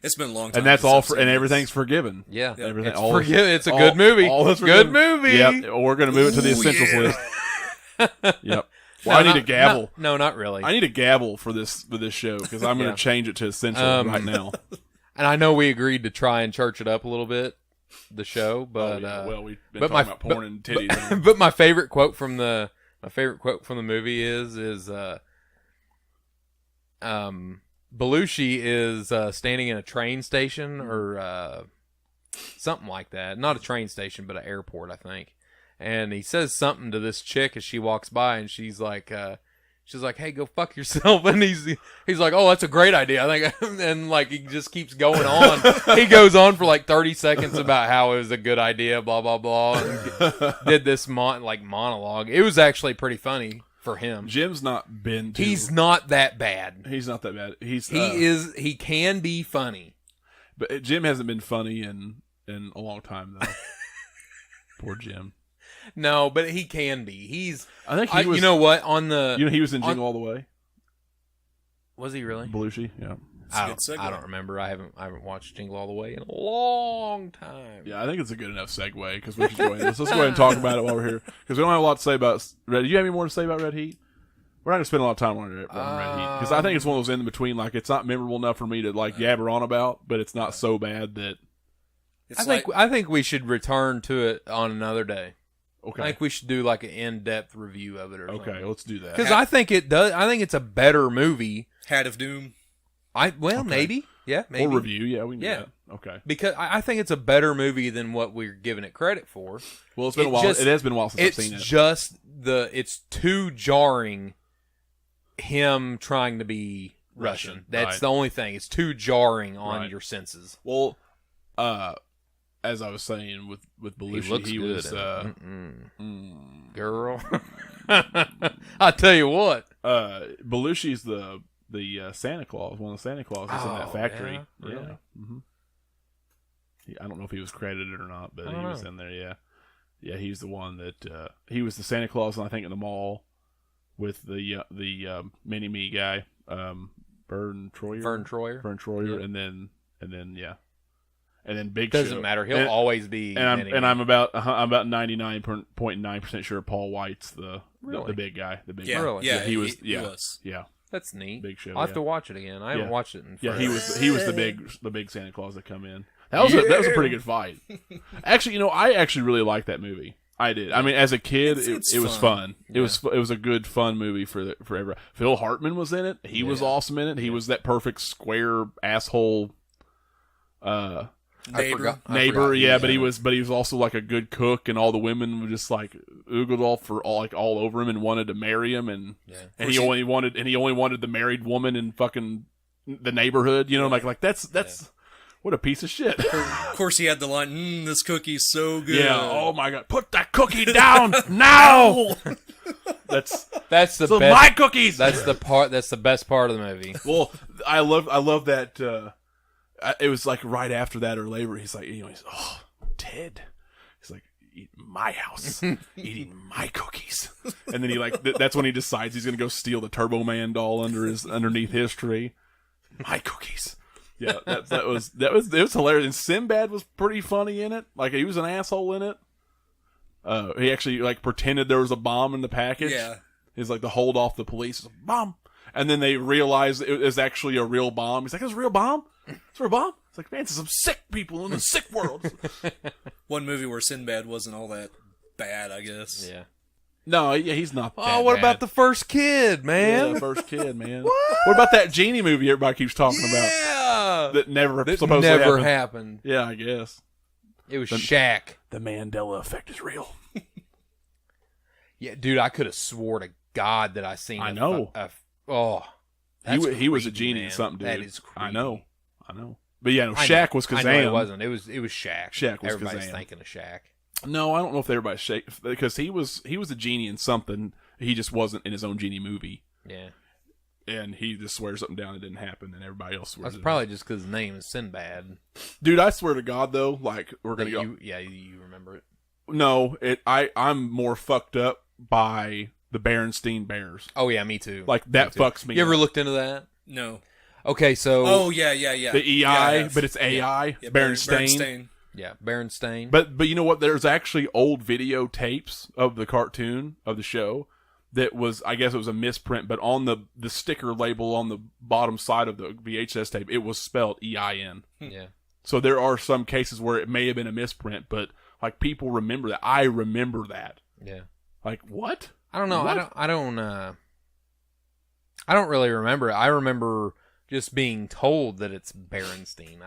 Speaker 2: It's been a long time.
Speaker 1: And that's all. And everything's forgiven.
Speaker 3: Yeah,
Speaker 1: everything.
Speaker 3: It's a good movie. Good movie.
Speaker 1: Yep. We're gonna move it to the essentials list. Yep. Well, I need a gavel.
Speaker 3: No, not really.
Speaker 1: I need a gavel for this show because I'm going to change it to essential right now.
Speaker 3: And I know we agreed to try and church it up a little bit, the show, but
Speaker 1: well, we've been talking about porn and titties.
Speaker 3: But my favorite quote from the movie is Belushi is standing in a train station or something like that. Not a train station, but an airport, I think. And he says something to this chick as she walks by, and she's like, "Hey, go fuck yourself." And he's like, "Oh, that's a great idea, I think." And like he just keeps going on. He goes on for like 30 seconds about how it was a good idea, blah blah blah, and did this monologue. It was actually pretty funny for him.
Speaker 1: Jim's not been.
Speaker 3: He's not that bad.
Speaker 1: He's not that bad.
Speaker 3: He can be funny,
Speaker 1: but Jim hasn't been funny in a long time though. Poor Jim.
Speaker 3: No, but he can be.
Speaker 1: I think he was.
Speaker 3: You know what?
Speaker 1: He was in Jingle All the Way.
Speaker 3: Was he really?
Speaker 1: Belushi, yeah.
Speaker 3: I don't remember. I haven't watched Jingle All the Way in a long time.
Speaker 1: Yeah, I think it's a good enough segue because we should go into this. Let's go ahead and talk about it while we're here because we don't have a lot to say about Red. Do you have any more to say about Red Heat? We're not gonna spend a lot of time on Red Heat because I think it's one of those in between. Like, it's not memorable enough for me to like yabber on about, but it's not so bad that.
Speaker 3: I think we should return to it on another day.
Speaker 1: Okay.
Speaker 3: I think we should do like an in-depth review of it or something.
Speaker 1: Okay, let's do that.
Speaker 3: Because I think it does. I think it's a better movie.
Speaker 2: Hat of Doom.
Speaker 3: Maybe. Yeah, maybe.
Speaker 1: Or review. Yeah, we can do that. Okay.
Speaker 3: Because I think it's a better movie than what we're giving it credit for.
Speaker 1: Well, it's been a while. It has been a while since I've seen it.
Speaker 3: It's too jarring him trying to be Russian. That's
Speaker 1: right.
Speaker 3: the only thing. It's too jarring on
Speaker 1: Right.
Speaker 3: your senses.
Speaker 1: Well, as I was saying with Belushi,
Speaker 3: He looks good. Girl, I tell you what.
Speaker 1: Belushi's the Santa Claus, one of the Santa Clauses in that factory.
Speaker 3: Yeah? Really?
Speaker 1: Yeah. Mm-hmm. I don't know if he was credited or not, but he was in there. Yeah, yeah, he's the one that he was the Santa Claus, I think, in the mall with the Mini Me guy, Vern Troyer,
Speaker 3: Yeah.
Speaker 1: and then Big
Speaker 3: Doesn't
Speaker 1: Show.
Speaker 3: matter. He'll always be.
Speaker 1: I'm about 99.9% sure Paul White's the big guy. The big
Speaker 2: Yeah,
Speaker 1: guy.
Speaker 3: Really?
Speaker 2: yeah,
Speaker 1: he was.
Speaker 2: he was.
Speaker 1: Yeah.
Speaker 3: That's neat.
Speaker 1: Big Show.
Speaker 3: I'll have to watch it again. I haven't watched it in.
Speaker 1: Yeah,
Speaker 3: forever.
Speaker 1: he was the big Santa Claus that come in. That was a pretty good fight. Actually, I actually really liked that movie. I did. I mean, as a kid, it was fun. It was a good fun movie for everyone. Phil Hartman was in it. He was awesome in it. He was that perfect square asshole
Speaker 2: Neighbor.
Speaker 3: I forgot.
Speaker 1: but he was also like a good cook, and all the women were just like oogled all over him and wanted to marry him, and he only wanted the married woman in fucking the neighborhood. Like that's what a piece of shit.
Speaker 2: Of course, he had the line, "This cookie's so good."
Speaker 1: Yeah. Oh my god, put that cookie down now. That's
Speaker 3: the
Speaker 1: so
Speaker 3: best.
Speaker 1: my cookies.
Speaker 3: That's the best part of the movie.
Speaker 1: Well, I love that. It was like right after that or later. He's like, oh, Ted. He's like, eat my house, eating my cookies, and then he that's when he decides he's gonna go steal the Turbo Man doll underneath his tree. My cookies. Yeah, it was hilarious. And Sinbad was pretty funny in it. Like, he was an asshole in it. He actually pretended there was a bomb in the package.
Speaker 2: Yeah.
Speaker 1: He's like to hold off the police. Bomb. And then they realized it was actually a real bomb. He's like, "It's a real bomb? It's a real bomb?" It's like, man, it's some sick people in the sick world.
Speaker 2: One movie where Sinbad wasn't all that bad, I guess.
Speaker 3: Yeah.
Speaker 1: No, yeah, he's not that
Speaker 3: Oh, what
Speaker 1: bad.
Speaker 3: about the first kid, man?
Speaker 1: Yeah, the first kid, man. What about that genie movie everybody keeps talking about?
Speaker 3: Yeah.
Speaker 1: That never
Speaker 3: happened.
Speaker 1: Yeah, I guess.
Speaker 3: It was Shaq.
Speaker 1: The Mandela effect is real.
Speaker 3: Yeah, dude, I could have swore to God that I seen.
Speaker 1: I know. He was a genie in something, dude.
Speaker 3: That is creepy.
Speaker 1: I know. But yeah, no, Shaq was Kazam.
Speaker 3: I know it wasn't. It was Shaq.
Speaker 1: Shaq was
Speaker 3: Everybody's
Speaker 1: Kazam.
Speaker 3: thinking of Shaq.
Speaker 1: No, I don't know if everybody's Shaq because he was a genie in something. He just wasn't in his own genie movie.
Speaker 3: Yeah.
Speaker 1: And he just swears something down that didn't happen, and everybody else swears.
Speaker 3: That's probably just because his name is Sinbad.
Speaker 1: Dude, I swear to God, though, we're gonna go.
Speaker 3: You remember it?
Speaker 1: No, I'm more fucked up by the Berenstain Bears.
Speaker 3: Oh yeah, me too.
Speaker 1: That fucks me.
Speaker 3: You ever
Speaker 1: up.
Speaker 3: looked into that?
Speaker 2: No.
Speaker 3: Okay, so.
Speaker 2: Oh yeah.
Speaker 1: The EI, but it's AI.
Speaker 2: Yeah,
Speaker 1: Berenstain.
Speaker 3: Yeah, Berenstain.
Speaker 1: But you know what? There's actually old videotapes of the cartoon of the show that was, I guess it was a misprint, but on the sticker label on the bottom side of the VHS tape, it was spelled EIN.
Speaker 3: Yeah.
Speaker 1: So there are some cases where it may have been a misprint, but people remember that. I remember that.
Speaker 3: Yeah.
Speaker 1: What?
Speaker 3: I don't know.
Speaker 1: What?
Speaker 3: I don't really remember. I remember just being told that it's Berenstain.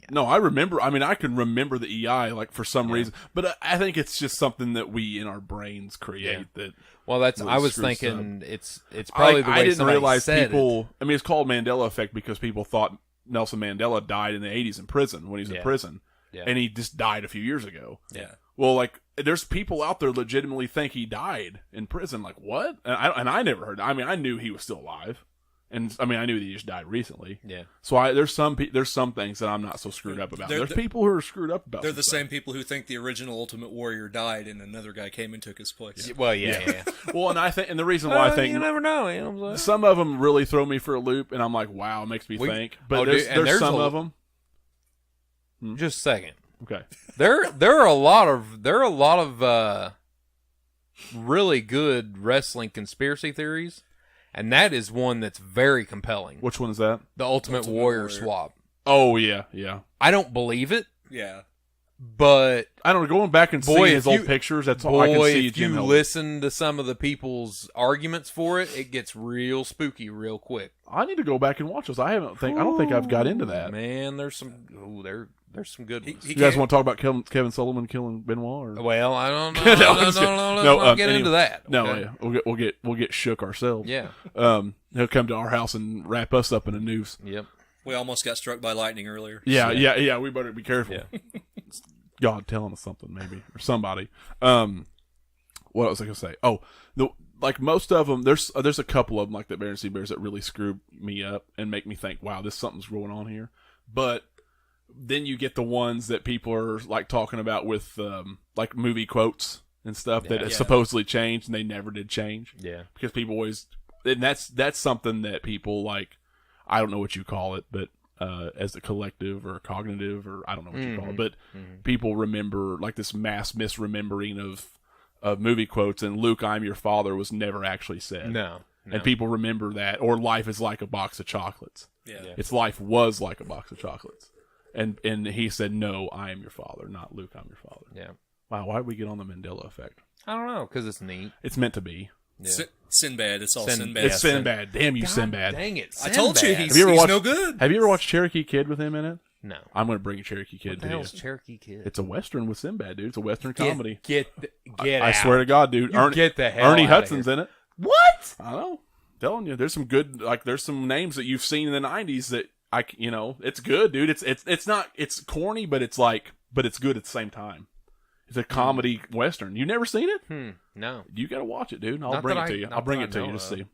Speaker 1: No, I remember. I mean, I can remember the EI for some reason, but I think it's just something that we in our brains create. That.
Speaker 3: Well, that's.
Speaker 1: Really
Speaker 3: I was
Speaker 1: screws
Speaker 3: thinking it's probably the way
Speaker 1: I didn't
Speaker 3: somebody
Speaker 1: realize
Speaker 3: said
Speaker 1: people. I mean, it's called Mandela effect because people thought Nelson Mandela died in the 80s in prison when he was in prison, and he just died a few years ago.
Speaker 2: Yeah.
Speaker 1: Well, there's people out there legitimately think he died in prison. What? And I never heard. I mean, I knew he was still alive. And I mean, I knew that he just died recently.
Speaker 3: Yeah.
Speaker 1: So there's some things that I'm not so screwed up about. There's people who are screwed up about.
Speaker 2: They're the same people who think the original Ultimate Warrior died and another guy came and took his place.
Speaker 3: Yeah. Well, yeah.
Speaker 1: Well, and the reason why I think
Speaker 3: you never know. You know what I'm saying?
Speaker 1: some of them really throw me for a loop, and I'm like, wow, it makes me think. But there's some of them.
Speaker 3: Just a second.
Speaker 1: Okay.
Speaker 3: There are a lot of really good wrestling conspiracy theories. And that is one that's very compelling.
Speaker 1: Which one is that?
Speaker 3: The Ultimate Warrior swap.
Speaker 1: Oh, yeah.
Speaker 3: I don't believe it.
Speaker 2: Yeah.
Speaker 3: But
Speaker 1: I don't know. Going back and seeing his old pictures, that's all I can see.
Speaker 3: If you listen to some of the people's arguments for it, it gets real spooky real quick.
Speaker 1: I need to go back and watch those. I don't think I've got into that.
Speaker 3: Man, there's some. There's some good ones.
Speaker 1: You guys want to talk about Kevin Sullivan killing Benoit? Or?
Speaker 3: Well, I don't know. Let's not get into that.
Speaker 1: No,
Speaker 3: okay?
Speaker 1: yeah. We'll get shook ourselves.
Speaker 3: Yeah.
Speaker 1: He'll come to our house and wrap us up in a noose.
Speaker 3: Yep.
Speaker 2: We almost got struck by lightning earlier.
Speaker 1: Yeah. We better be careful.
Speaker 3: Yeah.
Speaker 1: God telling us something, maybe, or somebody. What was I gonna say? Oh, like most of them, there's a couple of them like the Bear and Sea Bears that really screw me up and make me think, wow, something's going on here. But then you get the ones that people are like talking about with like movie quotes and stuff that supposedly changed and they never did change.
Speaker 3: Yeah.
Speaker 1: Because people always, and that's something that people like, I don't know what you call it, but as a collective or cognitive or I don't know what you call it, but people remember like this mass misremembering of movie quotes, and Luke, I'm your father was never actually said.
Speaker 3: No.
Speaker 1: And people remember that, or life is like a box of chocolates.
Speaker 2: Yeah.
Speaker 1: Its life was like a box of chocolates. And he said, no, I am your father, not Luke, I'm your father.
Speaker 3: Yeah.
Speaker 1: Wow, why did we get on the Mandela effect?
Speaker 3: I don't know, because it's neat.
Speaker 1: It's meant to be.
Speaker 2: Yeah. Sinbad. It's all Sinbad.
Speaker 1: It's Sinbad. Damn you,
Speaker 3: God
Speaker 1: Sinbad.
Speaker 3: Dang it.
Speaker 2: I told you
Speaker 3: Sinbad.
Speaker 2: he's no good.
Speaker 1: Have you ever watched Cherokee Kid with him in it?
Speaker 3: No.
Speaker 1: I'm going to bring Cherokee Kid
Speaker 3: What the
Speaker 1: to you.
Speaker 3: hell's Cherokee Kid?
Speaker 1: It's a Western with Sinbad, dude. It's a Western comedy.
Speaker 3: Get
Speaker 1: I
Speaker 3: out.
Speaker 1: swear to God, dude.
Speaker 3: Get the hell
Speaker 1: Ernie
Speaker 3: out of
Speaker 1: Hudson's
Speaker 3: here.
Speaker 1: in it.
Speaker 3: What?
Speaker 1: I know. I'm telling you, there's some good, like, there's some names that you've seen in the 90s that it's good, dude. It's corny, but it's good at the same time. It's a comedy Western. You never seen it?
Speaker 3: No.
Speaker 1: You got to watch it, dude. I'll
Speaker 3: Not
Speaker 1: bring
Speaker 3: that
Speaker 1: it to
Speaker 3: I-
Speaker 1: you.
Speaker 3: not
Speaker 1: I'll bring
Speaker 3: that
Speaker 1: it to
Speaker 3: I
Speaker 1: you
Speaker 3: know
Speaker 1: to
Speaker 3: of.
Speaker 1: see.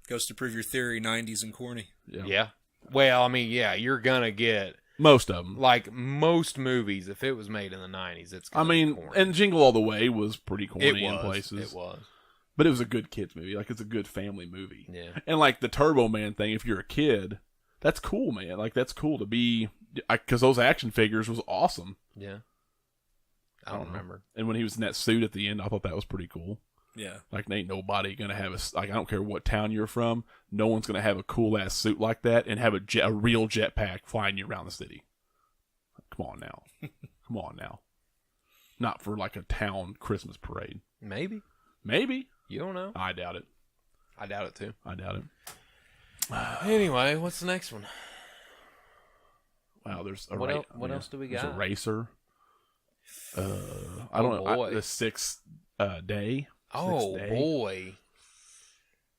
Speaker 2: Goes to prove your theory, 90s and corny.
Speaker 3: Yeah. Well, I mean, yeah, you're going to get,
Speaker 1: Most of them.
Speaker 3: like, most movies, if it was made in the 90s, it's
Speaker 1: I
Speaker 3: gonna be
Speaker 1: mean,
Speaker 3: corny.
Speaker 1: and Jingle All the Way was pretty corny
Speaker 3: it
Speaker 1: in
Speaker 3: was.
Speaker 1: places.
Speaker 3: It was.
Speaker 1: But it was a good kids movie. Like, it's a good family movie.
Speaker 3: Yeah.
Speaker 1: And, like, the Turbo Man thing, if you're a kid, that's cool, man. Like, that's cool to be... Because those action figures was awesome.
Speaker 3: Yeah. I don't remember.
Speaker 1: And when he was in that suit at the end, I thought that was pretty cool.
Speaker 2: Yeah.
Speaker 1: Like, ain't nobody gonna have I don't care what town you're from, no one's gonna have a cool-ass suit like that and have a real jetpack flying you around the city. Come on now. Come on now. Not for, like, a town Christmas parade.
Speaker 3: Maybe.
Speaker 1: Maybe.
Speaker 3: You don't know.
Speaker 1: I doubt it.
Speaker 3: I doubt it, too.
Speaker 1: I doubt it.
Speaker 3: Anyway, what's the next one?
Speaker 1: Wow, there's
Speaker 3: What else do we
Speaker 1: There's
Speaker 3: got?
Speaker 1: a racer. I don't know.
Speaker 3: boy.
Speaker 1: The sixth day.
Speaker 3: Oh,
Speaker 1: Sixth day.
Speaker 3: boy.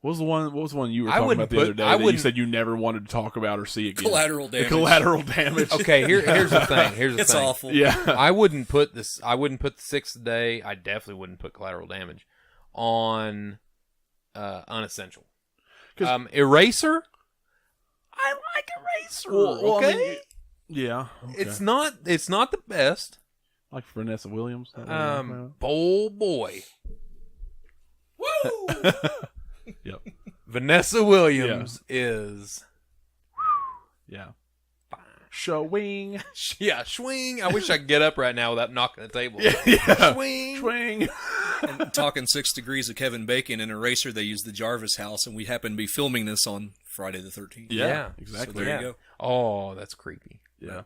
Speaker 1: What was the one you were
Speaker 3: I
Speaker 1: talking
Speaker 3: wouldn't
Speaker 1: about the other
Speaker 3: put-
Speaker 1: day
Speaker 3: I
Speaker 1: that you
Speaker 3: wouldn't-
Speaker 1: said you never wanted to talk about or see again?
Speaker 2: Collateral
Speaker 1: The
Speaker 2: damage.
Speaker 1: collateral damage.
Speaker 3: Okay, here's the thing. Here's the
Speaker 2: It's
Speaker 3: thing.
Speaker 2: awful.
Speaker 1: Yeah.
Speaker 3: I wouldn't put the sixth day. I definitely wouldn't put collateral damage on Unessential. Eraser. I like Eraser.
Speaker 1: Well, I
Speaker 3: okay,
Speaker 1: mean, yeah. Okay.
Speaker 3: it's not the best.
Speaker 1: Like Vanessa Williams.
Speaker 3: Boy.
Speaker 2: Woo!
Speaker 1: Yep.
Speaker 3: Vanessa Williams is
Speaker 1: Yeah. Showing.
Speaker 3: yeah, swing. I wish I could get up right now without knocking the table.
Speaker 1: Yeah.
Speaker 3: Swing.
Speaker 1: Swing.
Speaker 2: And talking 6 Degrees of Kevin Bacon in Eraser, they used the Jarvis house, and we happen to be filming this on Friday the 13th.
Speaker 1: Yeah.
Speaker 3: Yeah.
Speaker 1: Exactly.
Speaker 2: So there you go.
Speaker 3: Oh, that's creepy.
Speaker 1: Yeah.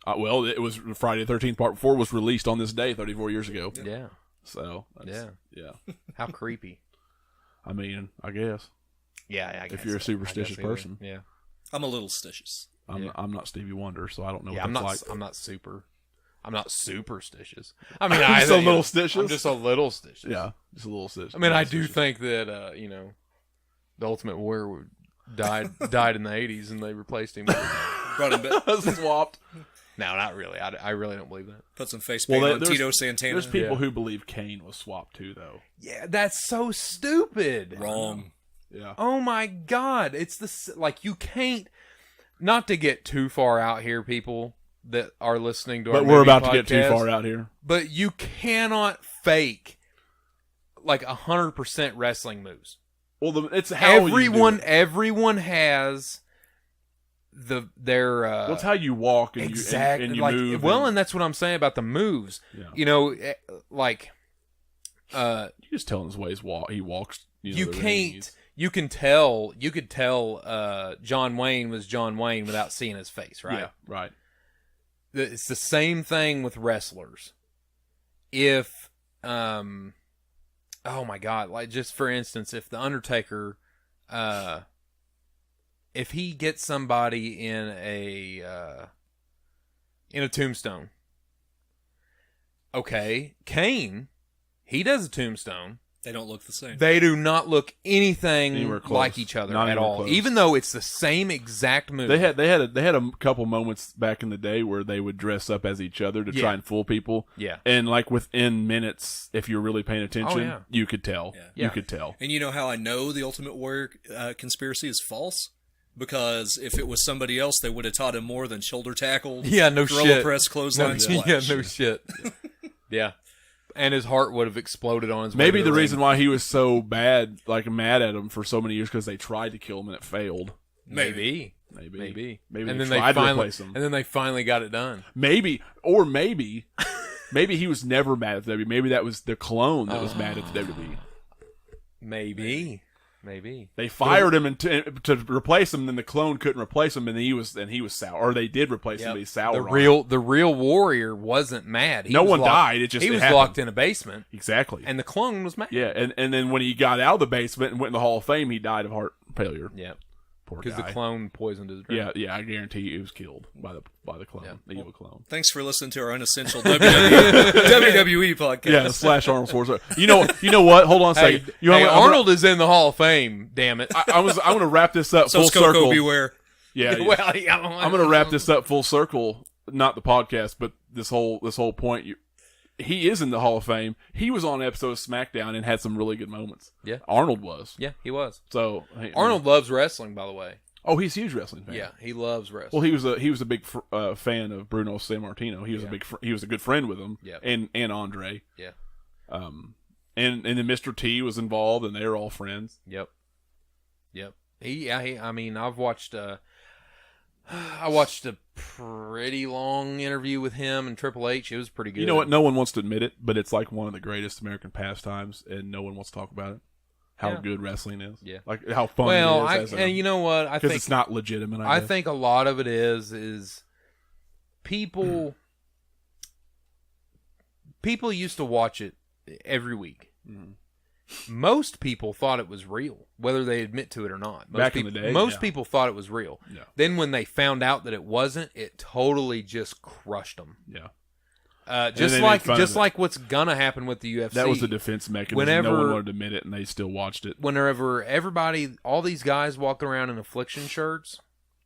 Speaker 1: Well, it was Friday the 13th Part 4 was released on this day 34 years ago.
Speaker 3: Yeah.
Speaker 1: So,
Speaker 3: Yeah.
Speaker 1: Yeah.
Speaker 3: How creepy.
Speaker 1: I mean, I guess.
Speaker 3: Yeah, I guess
Speaker 1: If you're a
Speaker 3: so.
Speaker 1: superstitious
Speaker 3: I guess either.
Speaker 1: person.
Speaker 3: Yeah.
Speaker 2: I'm a little stitious.
Speaker 1: I'm not Stevie Wonder, so I don't know
Speaker 3: Yeah,
Speaker 1: what
Speaker 3: I'm
Speaker 1: that's
Speaker 3: not.
Speaker 1: like.
Speaker 3: I'm not superstitious. I mean,
Speaker 1: Just a little stitious?
Speaker 3: I'm just a little stitious.
Speaker 1: Yeah, just a little stitch.
Speaker 3: I mean, I do think that the Ultimate Warrior died in the '80s, and they replaced him.
Speaker 2: Brought him back.
Speaker 1: swapped.
Speaker 3: No, not really. I really don't believe that.
Speaker 2: Put some face paint on Tito Santana.
Speaker 1: There's people
Speaker 3: Yeah.
Speaker 1: who believe Kane was swapped too, though.
Speaker 3: Yeah, that's so stupid.
Speaker 2: Wrong.
Speaker 1: Yeah.
Speaker 3: Oh my God! It's you can't. Not to get too far out here, people that are listening to our
Speaker 1: But we're
Speaker 3: movie
Speaker 1: about to get too
Speaker 3: podcast,
Speaker 1: far out here.
Speaker 3: But you cannot fake 100% wrestling moves.
Speaker 1: Well, it's how
Speaker 3: Everyone has their.
Speaker 1: Well, it's how you walk and
Speaker 3: exactly.
Speaker 1: you move.
Speaker 3: And that's what I'm saying about the moves.
Speaker 1: Yeah.
Speaker 3: You're
Speaker 1: just telling his ways. He walks.
Speaker 3: you
Speaker 1: the
Speaker 3: can't.
Speaker 1: rings.
Speaker 3: You can tell. You could tell. John Wayne was John Wayne without seeing his face, right?
Speaker 1: Yeah. Right.
Speaker 3: It's the same thing with wrestlers. If, oh my God, just for instance, if the Undertaker, if he gets somebody in a in a tombstone. Okay, Kane, he does a tombstone.
Speaker 2: They don't look the same.
Speaker 3: They do not look anything
Speaker 1: Anywhere close.
Speaker 3: like each other
Speaker 1: Not
Speaker 3: at
Speaker 1: even
Speaker 3: all,
Speaker 1: close.
Speaker 3: even though it's the same exact movie.
Speaker 1: They had a couple moments back in the day where they would dress up as each other to
Speaker 3: Yeah.
Speaker 1: try and fool people.
Speaker 3: Yeah.
Speaker 1: And like within minutes, if you're really paying attention,
Speaker 3: yeah.
Speaker 1: you could tell.
Speaker 2: Yeah.
Speaker 1: You could tell.
Speaker 2: And you know how I know the Ultimate Warrior conspiracy is false? Because if it was somebody else, they would have taught him more than shoulder tackle,
Speaker 3: Yeah, no
Speaker 2: gorilla
Speaker 3: shit.
Speaker 2: press, clothesline, splash.
Speaker 3: Yeah, no shit. Yeah. And his heart would have exploded on his way
Speaker 1: Maybe
Speaker 3: to
Speaker 1: the
Speaker 3: ring.
Speaker 1: reason why he was so mad at him for so many years because they tried to kill him and it failed.
Speaker 3: Maybe.
Speaker 1: Maybe
Speaker 3: And
Speaker 1: they
Speaker 3: then
Speaker 1: tried to
Speaker 3: finally,
Speaker 1: replace him.
Speaker 3: and then they finally got it done.
Speaker 1: Maybe he was never mad at the WWE. Maybe that was the clone that was mad at the WWE.
Speaker 3: Maybe.
Speaker 1: They fired him to replace him, and then the clone couldn't replace him, and he was sour. Or they did replace him, but he's sour.
Speaker 3: The real warrior wasn't mad. He
Speaker 1: No
Speaker 3: was
Speaker 1: one
Speaker 3: locked-
Speaker 1: died. It just
Speaker 3: he was
Speaker 1: happened.
Speaker 3: locked in a basement,
Speaker 1: Exactly.
Speaker 3: and the clone was mad.
Speaker 1: Yeah, and then when he got out of the basement and went in the Hall of Fame, he died of heart failure.
Speaker 3: Yeah,
Speaker 1: Poor
Speaker 3: because
Speaker 1: guy.
Speaker 3: the clone poisoned his drink.
Speaker 1: Yeah, I guarantee you he was killed by the clone, the evil clone.
Speaker 2: Thanks for listening to our unessential WWE podcast.
Speaker 1: Yeah, slash Arnold Schwarzenegger. You know what? Hold on a
Speaker 3: Hey,
Speaker 1: second. You know
Speaker 3: hey,
Speaker 1: what?
Speaker 3: Arnold is in the Hall of Fame. Damn it!
Speaker 1: I'm going to wrap this up
Speaker 2: So
Speaker 1: full
Speaker 2: is Coco
Speaker 1: circle.
Speaker 2: Beware.
Speaker 1: Yeah,
Speaker 3: Well, yeah,
Speaker 1: I'm going to wrap this up full circle. Not the podcast, but this whole point. He is in the Hall of Fame. He was on an episode of SmackDown and had some really good moments.
Speaker 3: Yeah.
Speaker 1: Arnold was.
Speaker 3: Yeah, he was.
Speaker 1: So hey,
Speaker 3: Arnold loves wrestling, by the way.
Speaker 1: Oh, he's a huge wrestling fan.
Speaker 3: Yeah, he loves wrestling.
Speaker 1: Well, he was a big fan of Bruno Sammartino. He was he was a good friend with him.
Speaker 3: Yep.
Speaker 1: And Andre.
Speaker 3: Yeah.
Speaker 1: And then Mr. T was involved, and they were all friends.
Speaker 3: Yep. I mean, I watched a pretty long interview with him and Triple H. It was pretty good.
Speaker 1: You know what? No one wants to admit it, but it's like one of the greatest American pastimes, and no one wants to talk about it. How good wrestling is.
Speaker 3: Yeah.
Speaker 1: Like how fun
Speaker 3: Well,
Speaker 1: it is.
Speaker 3: and you know what? I
Speaker 1: because
Speaker 3: think
Speaker 1: it's not legitimate.
Speaker 3: I
Speaker 1: guess.
Speaker 3: think a lot of it is people used to watch it every week. Most people thought it was real, whether they admit to it or not.
Speaker 1: Back in the day,
Speaker 3: most people thought it was real.
Speaker 1: Yeah.
Speaker 3: Then when they found out that it wasn't, it totally just crushed them.
Speaker 1: Yeah.
Speaker 3: Just like what's gonna happen with the UFC.
Speaker 1: That was the defense mechanism. No one wanted to admit it, and they still watched it.
Speaker 3: Whenever all these guys walking around in affliction shirts,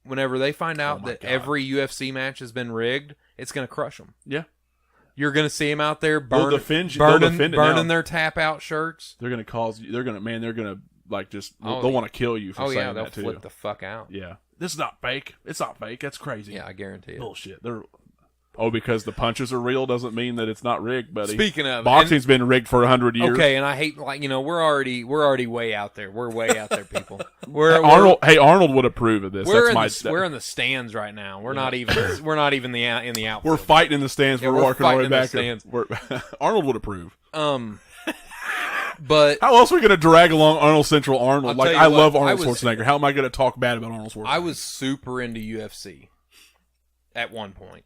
Speaker 3: whenever they find out that every UFC match has been rigged, it's gonna crush them.
Speaker 1: Yeah.
Speaker 3: You're gonna see them out there
Speaker 1: They'll defend it now.
Speaker 3: burning their tap out shirts.
Speaker 1: They're gonna they're gonna like just
Speaker 3: Oh,
Speaker 1: they'll want to kill you for
Speaker 3: Oh
Speaker 1: saying
Speaker 3: yeah, they'll
Speaker 1: that too.
Speaker 3: flip the fuck out.
Speaker 1: Yeah. This is not fake. It's not fake. That's crazy.
Speaker 3: Yeah, I guarantee it.
Speaker 1: Bullshit. Because the punches are real doesn't mean that it's not rigged, buddy.
Speaker 3: Speaking of
Speaker 1: boxing's been rigged for 100 years.
Speaker 3: Okay, and I hate we're already way out there. We're way out there, people.
Speaker 1: Arnold would approve of this.
Speaker 3: We're in the stands right now. We're not even in the outfield.
Speaker 1: We're fighting in the stands.
Speaker 3: Yeah,
Speaker 1: we're
Speaker 3: we're
Speaker 1: walking our way
Speaker 3: fighting in
Speaker 1: back.
Speaker 3: the stands.
Speaker 1: Arnold would approve.
Speaker 3: But
Speaker 1: How else are we going to drag along Arnold Central Arnold?
Speaker 3: I'll
Speaker 1: Like,
Speaker 3: tell you
Speaker 1: I
Speaker 3: what,
Speaker 1: love
Speaker 3: I
Speaker 1: Arnold
Speaker 3: was-
Speaker 1: Schwarzenegger. How am I going to talk bad about Arnold Schwarzenegger?
Speaker 3: I was super into UFC at one point.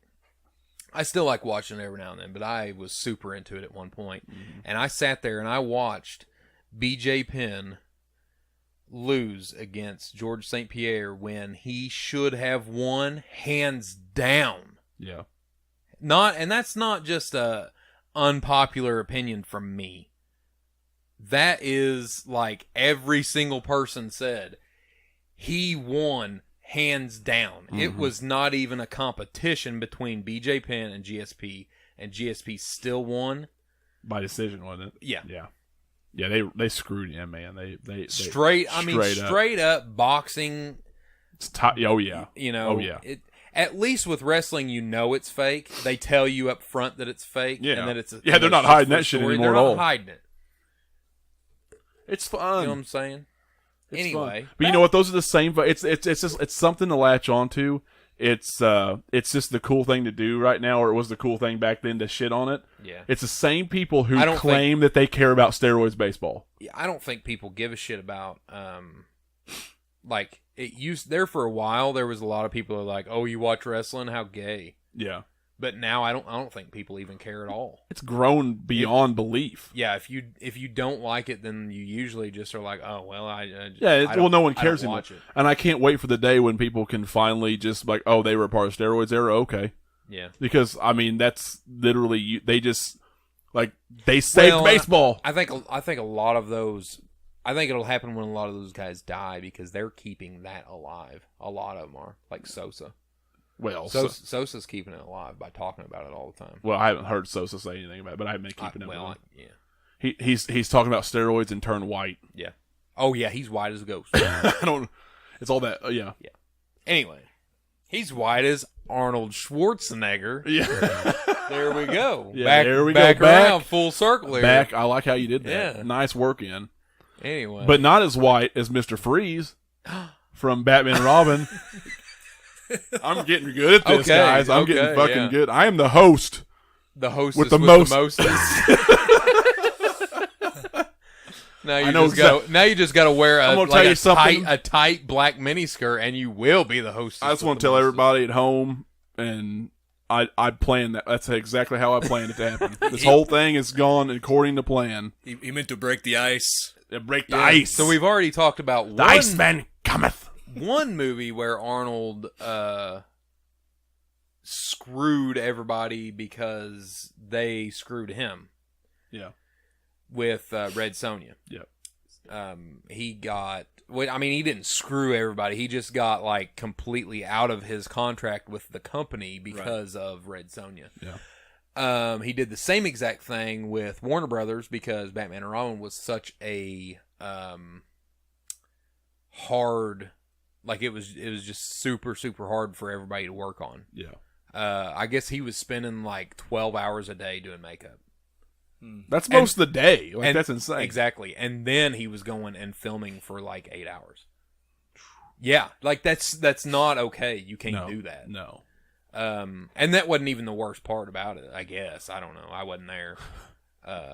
Speaker 3: I still like watching it every now and then, but I was super into it at one point. And I sat there and I watched BJ Penn lose against George St. Pierre when he should have won hands down.
Speaker 1: Yeah.
Speaker 3: And that's not just a unpopular opinion from me. That is like every single person said. He won hands down. It was not even a competition between BJ Penn and GSP still won
Speaker 1: By decision, wasn't it?
Speaker 3: Yeah.
Speaker 1: Yeah. Yeah, they screwed him, man. They
Speaker 3: straight up boxing.
Speaker 1: It's oh yeah.
Speaker 3: You know,
Speaker 1: Oh yeah.
Speaker 3: At least with wrestling, you know it's fake. They tell you up front that it's fake.
Speaker 1: Yeah.
Speaker 3: And that it's
Speaker 1: They're not hiding that shit anymore
Speaker 3: They're
Speaker 1: at all.
Speaker 3: not hiding it.
Speaker 1: It's fun.
Speaker 3: You know what I'm saying?
Speaker 1: It's
Speaker 3: Anyway,
Speaker 1: fun. But you know what? Those are the same. It's just it's something to latch onto. It's just the cool thing to do right now, or it was the cool thing back then to shit on it.
Speaker 3: Yeah.
Speaker 1: It's the same people who
Speaker 3: I don't
Speaker 1: claim that they care about steroids baseball.
Speaker 3: I don't think people give a shit about like it used there for a while. There was a lot of people who are like, "Oh, you watch wrestling? How gay!"
Speaker 1: Yeah.
Speaker 3: But now I don't think people even care at all.
Speaker 1: It's grown beyond belief.
Speaker 3: Yeah, if you don't like it, then you usually just are like, oh well,
Speaker 1: No one cares
Speaker 3: anymore.
Speaker 1: anymore. And I can't wait for the day when people can finally just like, oh, they were a part of steroids era. Okay,
Speaker 3: Yeah.
Speaker 1: Because I mean, that's literally they just like they saved baseball.
Speaker 3: I think a lot of those. I think it'll happen when a lot of those guys die because they're keeping that alive. A lot of them are, like Sosa.
Speaker 1: Well,
Speaker 3: Sosa's keeping it alive by talking about it all the time.
Speaker 1: Well, I haven't heard Sosa say anything about it, but I've been keeping it alive.
Speaker 3: Yeah.
Speaker 1: He's talking about steroids and turn white.
Speaker 3: Yeah. Oh yeah, he's white as a ghost.
Speaker 1: I don't. It's all that. Yeah.
Speaker 3: Yeah. Anyway, he's white as Arnold Schwarzenegger.
Speaker 1: Yeah.
Speaker 3: There we go.
Speaker 1: Yeah. There we go.
Speaker 3: Back around, full circle here.
Speaker 1: Back. I like how you did that.
Speaker 3: Yeah.
Speaker 1: Nice work in.
Speaker 3: Anyway,
Speaker 1: but not as white as Mr. Freeze from Batman and Robin. I'm getting good at this, guys. I'm getting fucking good. I am the host.
Speaker 3: The hostess
Speaker 1: with the mostest.
Speaker 3: Now you just got to wear a tight black miniskirt, and you will be the hostess.
Speaker 1: I just want to tell everybody at home, and I planned that. That's exactly how I planned it to happen. This whole thing has gone according to plan.
Speaker 2: He meant to break the ice.
Speaker 1: Break the ice.
Speaker 3: So we've already talked about
Speaker 1: the Iceman cometh.
Speaker 3: One movie where Arnold screwed everybody because they screwed him.
Speaker 1: Yeah.
Speaker 3: With Red Sonja.
Speaker 1: Yeah.
Speaker 3: He got... I mean, he didn't screw everybody. He just got, like, completely out of his contract with the company because of Red Sonja.
Speaker 1: Yeah.
Speaker 3: He did the same exact thing with Warner Brothers because Batman and Robin was such a hard... Like, it was just super, super hard for everybody to work on.
Speaker 1: Yeah.
Speaker 3: I guess he was spending, like, 12 hours a day doing makeup.
Speaker 1: That's most of the day. That's insane.
Speaker 3: Exactly. And then he was going and filming for like 8 hours. Yeah. Like that's not okay. You can't do that.
Speaker 1: No.
Speaker 3: And that wasn't even the worst part about it, I guess. I don't know. I wasn't there.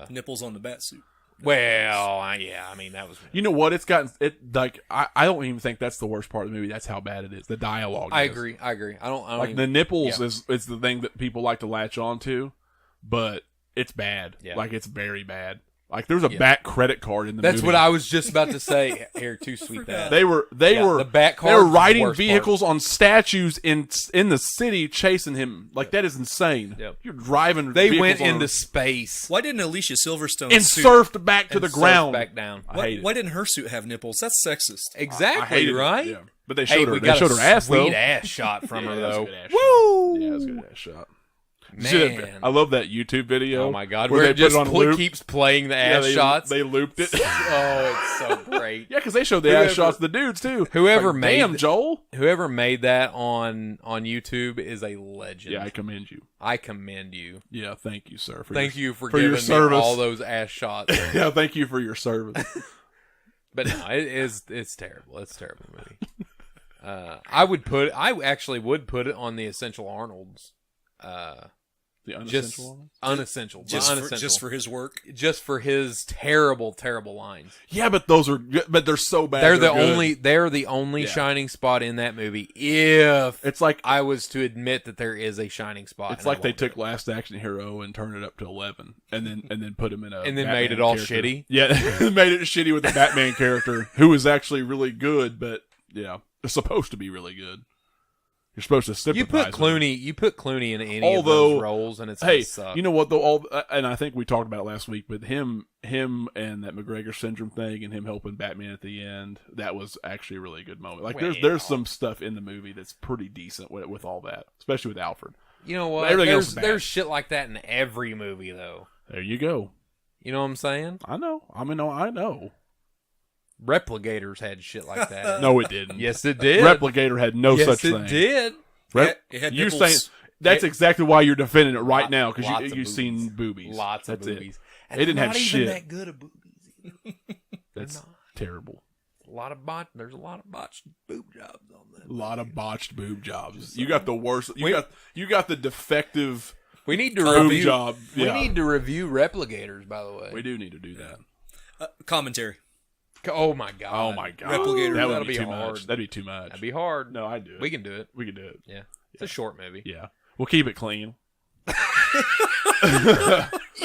Speaker 2: Nipples on the bat suit.
Speaker 3: Well, yeah. I mean, that was...
Speaker 1: You know what? It's gotten... I don't even think that's the worst part of the movie. That's how bad it is. The dialogue
Speaker 3: I agree. I don't like
Speaker 1: even, the nipples is the thing that people like to latch on to, but... It's bad.
Speaker 3: Yeah.
Speaker 1: Like, it's very bad. Like, there's a back credit card in the movie.
Speaker 3: That's what I was just about to say. Here, too sweet that.
Speaker 1: They were
Speaker 3: the back card.
Speaker 1: They were riding vehicles on statues in the city chasing him. Like, that is insane.
Speaker 3: Yep.
Speaker 1: You're driving
Speaker 3: They went into space.
Speaker 2: Why didn't Alicia Silverstone's
Speaker 1: and
Speaker 2: suit...
Speaker 1: surfed back to the ground.
Speaker 3: Back down.
Speaker 2: Why didn't her suit have nipples? That's sexist.
Speaker 3: Exactly,
Speaker 1: I hated
Speaker 3: right?
Speaker 1: It. Yeah. But they showed her.
Speaker 3: They
Speaker 1: showed her ass, though.
Speaker 3: Sweet ass shot from her, though.
Speaker 1: Woo! Yeah, it was a good ass shot.
Speaker 3: Man.
Speaker 1: I love that YouTube video.
Speaker 3: Oh my god,
Speaker 1: where
Speaker 3: it just keeps playing the ass shots.
Speaker 1: They looped it.
Speaker 3: Oh, it's so great.
Speaker 1: Yeah, because they showed the ass shots of the dudes too.
Speaker 3: Whoever made
Speaker 1: Joel.
Speaker 3: Whoever made that on YouTube is a legend.
Speaker 1: Yeah, I commend you.
Speaker 3: I commend you.
Speaker 1: Yeah, thank you, sir.
Speaker 3: Thank you for giving me all those ass shots.
Speaker 1: Yeah, thank you for your service.
Speaker 3: But no, it's terrible. It's a terrible movie. I actually would put it on the Essential Arnolds.
Speaker 1: The unessential
Speaker 3: unessential.
Speaker 2: Just for his work.
Speaker 3: Just for his terrible, terrible lines.
Speaker 1: Yeah, but those are good, but they're so bad.
Speaker 3: They're the only shining spot in that movie. If
Speaker 1: it's like
Speaker 3: I was to admit that there is a shining spot.
Speaker 1: It's like they took Last Action Hero and turned it up to 11 and then put him in a
Speaker 3: and then
Speaker 1: Batman
Speaker 3: made it all
Speaker 1: character.
Speaker 3: shitty.
Speaker 1: Yeah, made it shitty with the Batman character who was actually really good, but yeah, it's supposed to be really good. You're supposed to sympathize.
Speaker 3: You put Clooney in any of those roles, and it's gonna suck.
Speaker 1: You know what though? And I think we talked about it last week, but him and that McGregor syndrome thing, and him helping Batman at the end, that was actually a really good moment. Like there's some stuff in the movie that's pretty decent with all that, especially with Alfred.
Speaker 3: You know what? There's shit like that in every movie, though.
Speaker 1: There you go.
Speaker 3: You know what I'm saying?
Speaker 1: I know. I know.
Speaker 3: Replicators had shit like that.
Speaker 1: No, it didn't.
Speaker 3: Yes, it did.
Speaker 1: Replicator had no such thing.
Speaker 3: Yes, it did.
Speaker 2: It had
Speaker 1: you're
Speaker 2: nipples.
Speaker 1: saying that's exactly why you're defending it right now because you've seen boobies.
Speaker 3: Lots of boobies.
Speaker 1: It didn't have shit.
Speaker 3: Not even that good of boobies.
Speaker 1: That's terrible.
Speaker 3: There's a lot of botched boob jobs on that.
Speaker 1: A lot of botched boob jobs. You got the worst. You got the defective.
Speaker 3: We need to
Speaker 1: boob
Speaker 3: review.
Speaker 1: Job.
Speaker 3: We
Speaker 1: Yeah.
Speaker 3: need to review Replicators. By the way,
Speaker 1: we do need to do that.
Speaker 2: Commentary.
Speaker 3: Oh my god!
Speaker 1: Oh my god!
Speaker 2: Replicator.
Speaker 1: That would
Speaker 3: That'll
Speaker 1: be too
Speaker 3: hard.
Speaker 1: much. That'd be too much.
Speaker 3: That'd be hard.
Speaker 1: No, I'd do it.
Speaker 3: We can do it.
Speaker 1: We can do it.
Speaker 3: Yeah. It's a short movie.
Speaker 1: Yeah. We'll keep it clean.
Speaker 3: You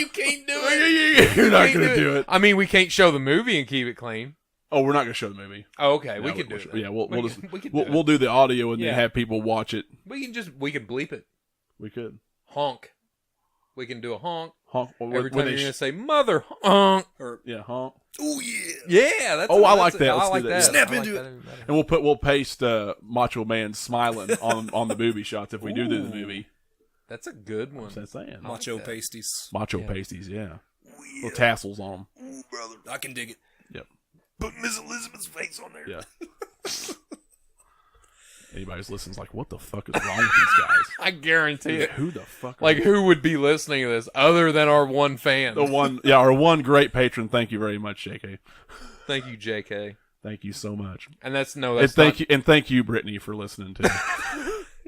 Speaker 3: can't do it.
Speaker 1: You're not going to do it.
Speaker 3: I mean, we can't show the movie and keep it clean.
Speaker 1: Oh, we're not going to show the movie.
Speaker 3: Oh, okay.
Speaker 1: No,
Speaker 3: we can do it.
Speaker 1: Yeah, we'll do
Speaker 3: it.
Speaker 1: the audio and then have people watch it.
Speaker 3: We can bleep it.
Speaker 1: We could.
Speaker 3: Honk. We can do a honk.
Speaker 1: Honk.
Speaker 3: Every time you're going to say mother honk.
Speaker 2: Or
Speaker 1: yeah, honk.
Speaker 2: oh yeah.
Speaker 3: Yeah, that's
Speaker 1: I like that.
Speaker 3: I
Speaker 1: Let's
Speaker 3: like
Speaker 1: do
Speaker 3: that.
Speaker 1: that.
Speaker 2: Snap
Speaker 3: I like
Speaker 2: into
Speaker 3: that
Speaker 2: it.
Speaker 3: even better.
Speaker 1: And we'll paste Macho Man smiling on the booby shots if we do the movie.
Speaker 3: That's a good one.
Speaker 1: What's that saying?
Speaker 2: Macho
Speaker 3: that.
Speaker 2: pasties.
Speaker 1: Macho pasties, yeah. Little tassels on them.
Speaker 2: Ooh, brother, I can dig it.
Speaker 1: Yep.
Speaker 2: Put Miss Elizabeth's face on there.
Speaker 1: Yeah. Anybody who's listening is like, what the fuck is wrong with these guys?
Speaker 3: I guarantee it.
Speaker 1: Who the fuck?
Speaker 3: Like, who would be listening to this other than our one fan?
Speaker 1: Our one great patron. Thank you very much, JK.
Speaker 3: Thank you, JK.
Speaker 1: Thank you so much.
Speaker 3: And that's
Speaker 1: And thank you, Brittany, for listening too.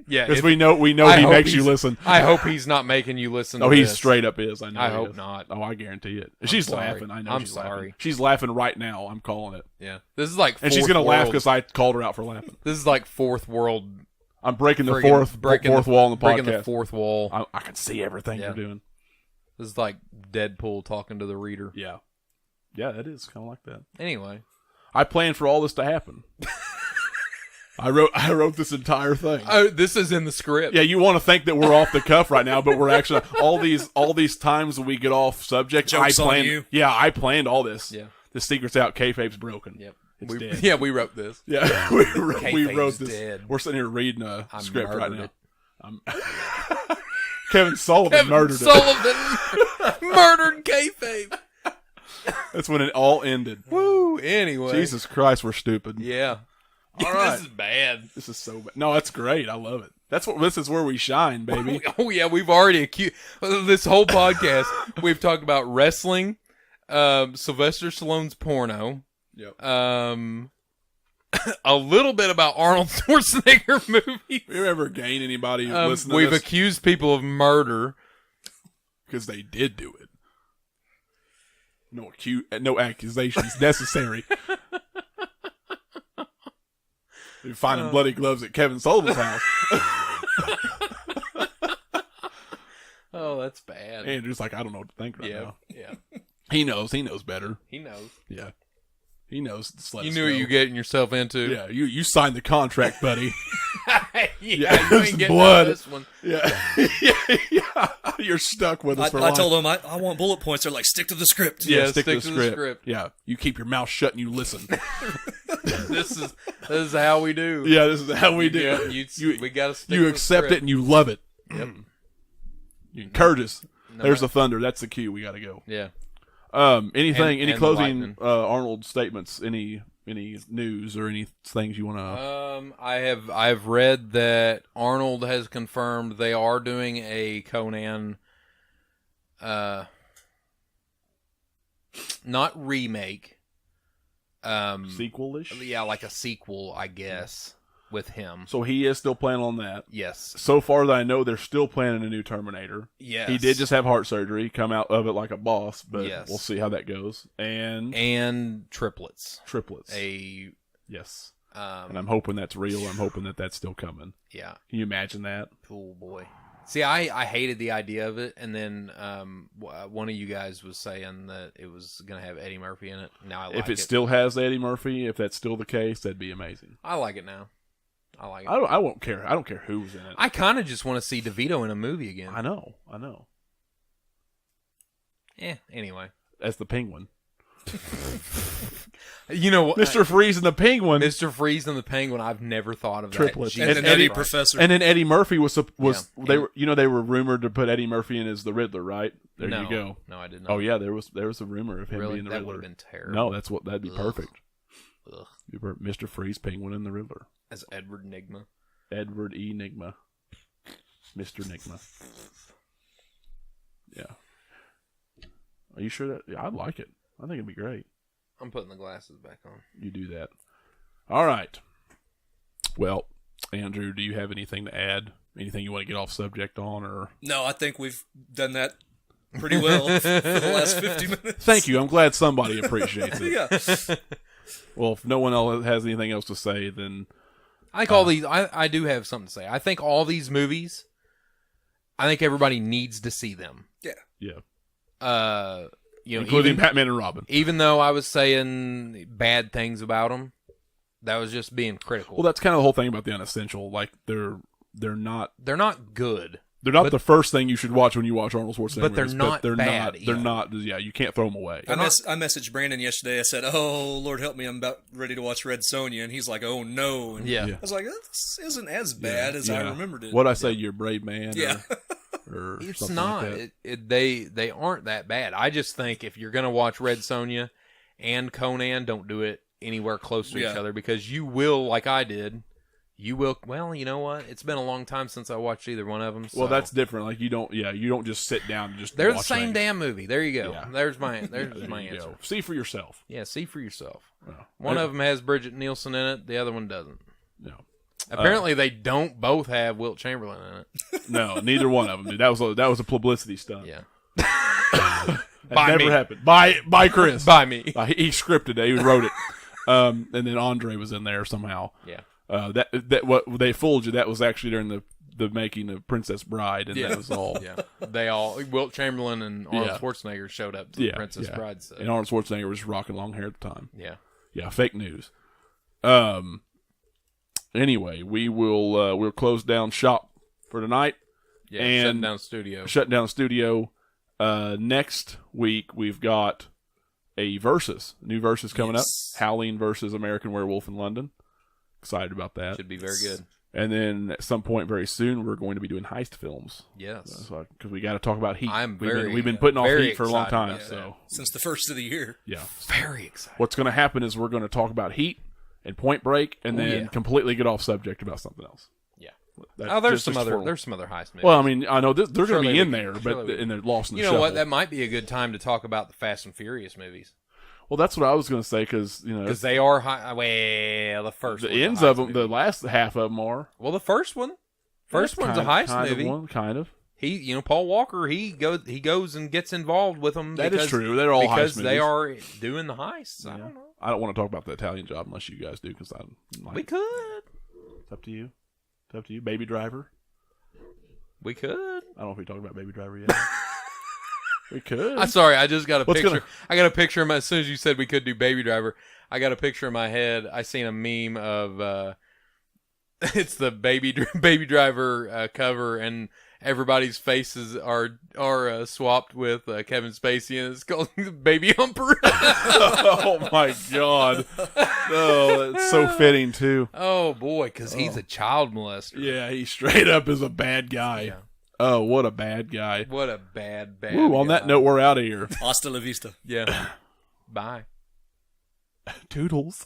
Speaker 3: Yeah,
Speaker 1: Because we know he
Speaker 3: hope
Speaker 1: makes you
Speaker 3: he's-
Speaker 1: listen.
Speaker 3: I hope he's not making you listen.
Speaker 1: Oh,
Speaker 3: to
Speaker 1: he
Speaker 3: this.
Speaker 1: straight up is. I know.
Speaker 3: I
Speaker 1: he
Speaker 3: hope
Speaker 1: is.
Speaker 3: not.
Speaker 1: Oh, I guarantee it. She's
Speaker 3: sorry.
Speaker 1: laughing. I know.
Speaker 3: I'm
Speaker 1: she's
Speaker 3: sorry.
Speaker 1: Laughing. She's laughing right now. I'm calling it.
Speaker 3: Yeah, this is like,
Speaker 1: And she's
Speaker 3: gonna
Speaker 1: laugh because I called her out for laughing.
Speaker 3: this is like fourth world.
Speaker 1: I'm breaking the
Speaker 3: breaking
Speaker 1: fourth wall in the
Speaker 3: breaking the
Speaker 1: podcast.
Speaker 3: fourth wall.
Speaker 1: I can see everything
Speaker 3: Yeah.
Speaker 1: you're doing.
Speaker 3: This is like Deadpool talking to the reader.
Speaker 1: Yeah, yeah, it is kind of like that.
Speaker 3: Anyway,
Speaker 1: I planned for all this to happen. I wrote this entire thing.
Speaker 3: oh, this is in the script.
Speaker 1: Yeah, you want to think that we're off the cuff right now, but we're actually all these times that we get off subject.
Speaker 2: Joke's
Speaker 1: I
Speaker 2: on
Speaker 1: planned.
Speaker 2: you.
Speaker 1: Yeah, I planned all this.
Speaker 3: Yeah.
Speaker 1: The secret's out. Kayfabe's broken.
Speaker 3: Yep.
Speaker 1: It's dead.
Speaker 3: Yeah, we wrote this.
Speaker 1: Yeah, we
Speaker 3: Kayfabe's
Speaker 1: wrote this.
Speaker 3: dead.
Speaker 1: We're sitting here reading a
Speaker 3: I
Speaker 1: script right
Speaker 3: murdered
Speaker 1: now.
Speaker 3: it.
Speaker 1: Kevin Sullivan murdered it.
Speaker 3: Sullivan murdered kayfabe.
Speaker 1: That's when it all ended.
Speaker 3: Woo. Anyway,
Speaker 1: Jesus Christ, we're stupid.
Speaker 3: Yeah.
Speaker 1: All right.
Speaker 3: This is bad.
Speaker 1: This is so bad. No, that's great. I love it. This is where we shine, baby.
Speaker 3: Oh yeah, we've already accused this whole podcast. We've talked about wrestling, Sylvester Stallone's porno,
Speaker 1: Yep.
Speaker 3: a little bit about Arnold Schwarzenegger movies.
Speaker 1: We ever gain anybody who listen to
Speaker 3: We've
Speaker 1: this?
Speaker 3: accused people of murder.
Speaker 1: Because they did do it. No accusations necessary. You're finding bloody gloves at Kevin Sullivan's house.
Speaker 3: Oh, that's bad.
Speaker 1: Andrew's like, I don't know what to think right now.
Speaker 3: Yeah.
Speaker 1: He knows better.
Speaker 3: He knows.
Speaker 1: Yeah. He knows. Just let
Speaker 3: You
Speaker 1: us
Speaker 3: knew
Speaker 1: go.
Speaker 3: what you were getting yourself into.
Speaker 1: Yeah, you signed the contract, buddy.
Speaker 3: Yeah, you
Speaker 1: it's
Speaker 3: ain't getting
Speaker 1: blood.
Speaker 3: out of this one.
Speaker 1: Yeah. yeah. You're stuck with us for
Speaker 2: I
Speaker 1: life.
Speaker 2: told them I want bullet points. They're like, stick to the script.
Speaker 3: Yeah,
Speaker 1: stick to
Speaker 3: the
Speaker 1: the
Speaker 3: script.
Speaker 1: Yeah, you keep your mouth shut and you listen.
Speaker 3: This is how we do.
Speaker 1: Yeah, this is how we do.
Speaker 3: Yeah, we gotta stick
Speaker 1: you
Speaker 3: to the
Speaker 1: accept
Speaker 3: script.
Speaker 1: it and you love it.
Speaker 3: Yep.
Speaker 1: You encourage us.
Speaker 3: No,
Speaker 1: There's the thunder. That's the cue. We got to go.
Speaker 3: Yeah.
Speaker 1: Anything? Any
Speaker 3: and
Speaker 1: closing
Speaker 3: lightning.
Speaker 1: Arnold statements? Any news or any things you want to?
Speaker 3: I've read that Arnold has confirmed they are doing a Conan, not remake,
Speaker 1: Sequel-ish?
Speaker 3: yeah, like a sequel, I guess, with him.
Speaker 1: So he is still planning on that.
Speaker 3: Yes.
Speaker 1: So far that I know, they're still planning a new Terminator.
Speaker 3: Yes.
Speaker 1: He did just have heart surgery, come out of it like a boss, but
Speaker 3: Yes.
Speaker 1: we'll see how that goes. And
Speaker 3: triplets.
Speaker 1: triplets. Yes. And I'm hoping that's real. I'm hoping that that's still coming.
Speaker 3: Yeah.
Speaker 1: Can you imagine that?
Speaker 3: Oh boy. See, I hated the idea of it, and then one of you guys was saying that it was going to have Eddie Murphy in it. Now I like it.
Speaker 1: If it still has Eddie Murphy, if that's still the case, that'd be amazing.
Speaker 3: I like it now. I like it.
Speaker 1: I won't care. I don't care who's in it.
Speaker 3: I kind of just want to see DeVito in a movie again.
Speaker 1: I know.
Speaker 3: Anyway.
Speaker 1: As the Penguin.
Speaker 3: You know what?
Speaker 1: Mr. Freeze and the Penguin.
Speaker 3: Mr. Freeze and the Penguin, I've never thought of
Speaker 1: Triplets.
Speaker 3: that.
Speaker 2: And
Speaker 3: Jesus
Speaker 2: then Eddie
Speaker 3: Christ.
Speaker 2: Professor.
Speaker 1: And then Eddie Murphy was
Speaker 3: Yeah.
Speaker 1: they were rumored to put Eddie Murphy in as the Riddler, right? There
Speaker 3: No.
Speaker 1: you go.
Speaker 3: No, I did not.
Speaker 1: Oh yeah, there was a rumor of him
Speaker 3: Really?
Speaker 1: being the
Speaker 3: That
Speaker 1: Riddler.
Speaker 3: would have been terrible.
Speaker 1: No, that'd be
Speaker 3: Ugh.
Speaker 1: perfect.
Speaker 3: Ugh.
Speaker 1: Mr. Freeze, Penguin, and the Riddler.
Speaker 3: As Edward Nigma.
Speaker 1: Edward E. Nigma. Mr. Nigma. Yeah. Are you sure that? Yeah, I'd like it. I think it'd be great.
Speaker 3: I'm putting the glasses back on.
Speaker 1: You do that. All right. Well, Andrew, do you have anything to add? Anything you want to get off subject on, or?
Speaker 2: No, I think we've done that pretty well for the last 50 minutes.
Speaker 1: Thank you. I'm glad somebody appreciates it.
Speaker 2: Yeah.
Speaker 1: Well, if no one else has anything else to say, then
Speaker 3: I think all these. I do have something to say. I think all these movies. I think everybody needs to see them.
Speaker 2: Yeah.
Speaker 1: yeah,
Speaker 3: Including
Speaker 1: Batman and Robin.
Speaker 3: Even though I was saying bad things about them, that was just being critical.
Speaker 1: Well, that's kind of the whole thing about the Inessential. Like they're not.
Speaker 3: They're not good.
Speaker 1: They're not the first thing you should watch when you watch Arnold Schwarzenegger.
Speaker 3: But they're
Speaker 1: movies,
Speaker 3: not
Speaker 1: they're
Speaker 3: bad
Speaker 1: not. They're
Speaker 3: either.
Speaker 1: not. Yeah, you can't throw them away.
Speaker 2: I messaged Brandon yesterday. I said, "Oh Lord, help me! I'm about ready to watch Red Sonja," and he's like, "Oh no!" And
Speaker 3: Yeah.
Speaker 2: I was like, "This isn't as bad as I remembered it."
Speaker 1: What I say, you're a brave man.
Speaker 2: Yeah.
Speaker 1: Or
Speaker 3: It's
Speaker 1: something
Speaker 3: not.
Speaker 1: Like that.
Speaker 3: They aren't that bad. I just think if you're gonna watch Red Sonja and Conan, don't do it anywhere close to each other, because you will, like I did. You will. Well, you know what? It's been a long time since I watched either one of them. So.
Speaker 1: Well, that's different. Like you don't just sit down and just.
Speaker 3: They're the
Speaker 1: watch
Speaker 3: same
Speaker 1: things.
Speaker 3: damn movie. There you go.
Speaker 1: Yeah.
Speaker 3: There's my
Speaker 1: There
Speaker 3: my
Speaker 1: you
Speaker 3: answer.
Speaker 1: go. See for yourself.
Speaker 3: Yeah, see for yourself.
Speaker 1: Well,
Speaker 3: One of them has Bridget Nielsen in it. The other one doesn't.
Speaker 1: No.
Speaker 3: Apparently, they don't both have Wilt Chamberlain in it.
Speaker 1: No, neither one of them. Dude. That was a publicity stunt.
Speaker 3: Yeah.
Speaker 1: That
Speaker 3: By
Speaker 1: never
Speaker 3: me.
Speaker 1: happened. By Chris.
Speaker 3: By me.
Speaker 1: He scripted it. He wrote it. And then Andre was in there somehow.
Speaker 3: Yeah.
Speaker 1: That what they fooled you. That was actually during the making of Princess Bride, and that was all.
Speaker 3: Yeah. They all Wilt Chamberlain and Arnold
Speaker 1: Yeah.
Speaker 3: Schwarzenegger showed up to the Princess Bride set.
Speaker 1: And Arnold Schwarzenegger was rocking long hair at the time.
Speaker 3: Yeah.
Speaker 1: Yeah, fake news. Anyway, we'll close down shop for tonight.
Speaker 3: Yeah.
Speaker 1: And
Speaker 3: shutting down studio.
Speaker 1: Shut down the studio. Next week we've got a new versus coming up. Howling versus American Werewolf in London. Excited about that.
Speaker 3: Should be very good.
Speaker 1: And then at some point very soon we're going to be doing heist films.
Speaker 3: Yes.
Speaker 1: Because we got to talk about Heat.
Speaker 3: I'm
Speaker 1: we've been putting off
Speaker 3: very
Speaker 1: Heat for a long
Speaker 3: excited
Speaker 1: time.
Speaker 3: about
Speaker 1: So
Speaker 2: Since the first of the year.
Speaker 1: yeah.
Speaker 3: Very excited.
Speaker 1: What's going to happen is we're going to talk about Heat and Point Break, and then completely get off subject about something else.
Speaker 3: Yeah.
Speaker 1: That's
Speaker 3: There's
Speaker 1: just
Speaker 3: some
Speaker 1: for-
Speaker 3: other heist movies.
Speaker 1: Well, I mean, I know they're going to
Speaker 3: Surely
Speaker 1: be in
Speaker 3: we-
Speaker 1: there,
Speaker 3: surely we-
Speaker 1: and they're lost in the
Speaker 3: You know
Speaker 1: shuffle.
Speaker 3: what? That might be a good time to talk about the Fast and Furious movies.
Speaker 1: Well, that's what I was going to say because
Speaker 3: Because they are high. Well, the first
Speaker 1: the
Speaker 3: one's a
Speaker 1: ends
Speaker 3: heist
Speaker 1: of them,
Speaker 3: movie.
Speaker 1: the last half of them are.
Speaker 3: Well, the first one's a heist movie.
Speaker 1: Kind of.
Speaker 3: Paul Walker, he goes and gets involved with them.
Speaker 1: That is true. They're all
Speaker 3: because
Speaker 1: heist
Speaker 3: they
Speaker 1: movies.
Speaker 3: are doing the heists. I don't know.
Speaker 1: I don't want to talk about the Italian Job unless you guys do, because
Speaker 3: We could.
Speaker 1: It's up to you. It's up to you. Baby Driver.
Speaker 3: We could.
Speaker 1: I don't know if we talked about Baby Driver yet. We could.
Speaker 3: I'm sorry. I just got a
Speaker 1: What's
Speaker 3: picture.
Speaker 1: gonna-
Speaker 3: I got a picture of my. As soon as you said we could do Baby Driver, I got a picture in my head. I seen a meme of. It's the Baby Driver cover, and everybody's faces are swapped with Kevin Spacey, and it's called Baby Humper.
Speaker 1: Oh my God! Oh, that's so fitting too.
Speaker 3: Oh boy, because he's a child molester.
Speaker 1: Yeah, he straight up is a bad guy.
Speaker 3: Yeah.
Speaker 1: Oh, what a bad guy!
Speaker 3: What a bad.
Speaker 1: Woo, on that
Speaker 3: guy.
Speaker 1: note, we're out of here.
Speaker 2: Hasta la vista.
Speaker 3: Yeah. Bye.
Speaker 1: Toodles.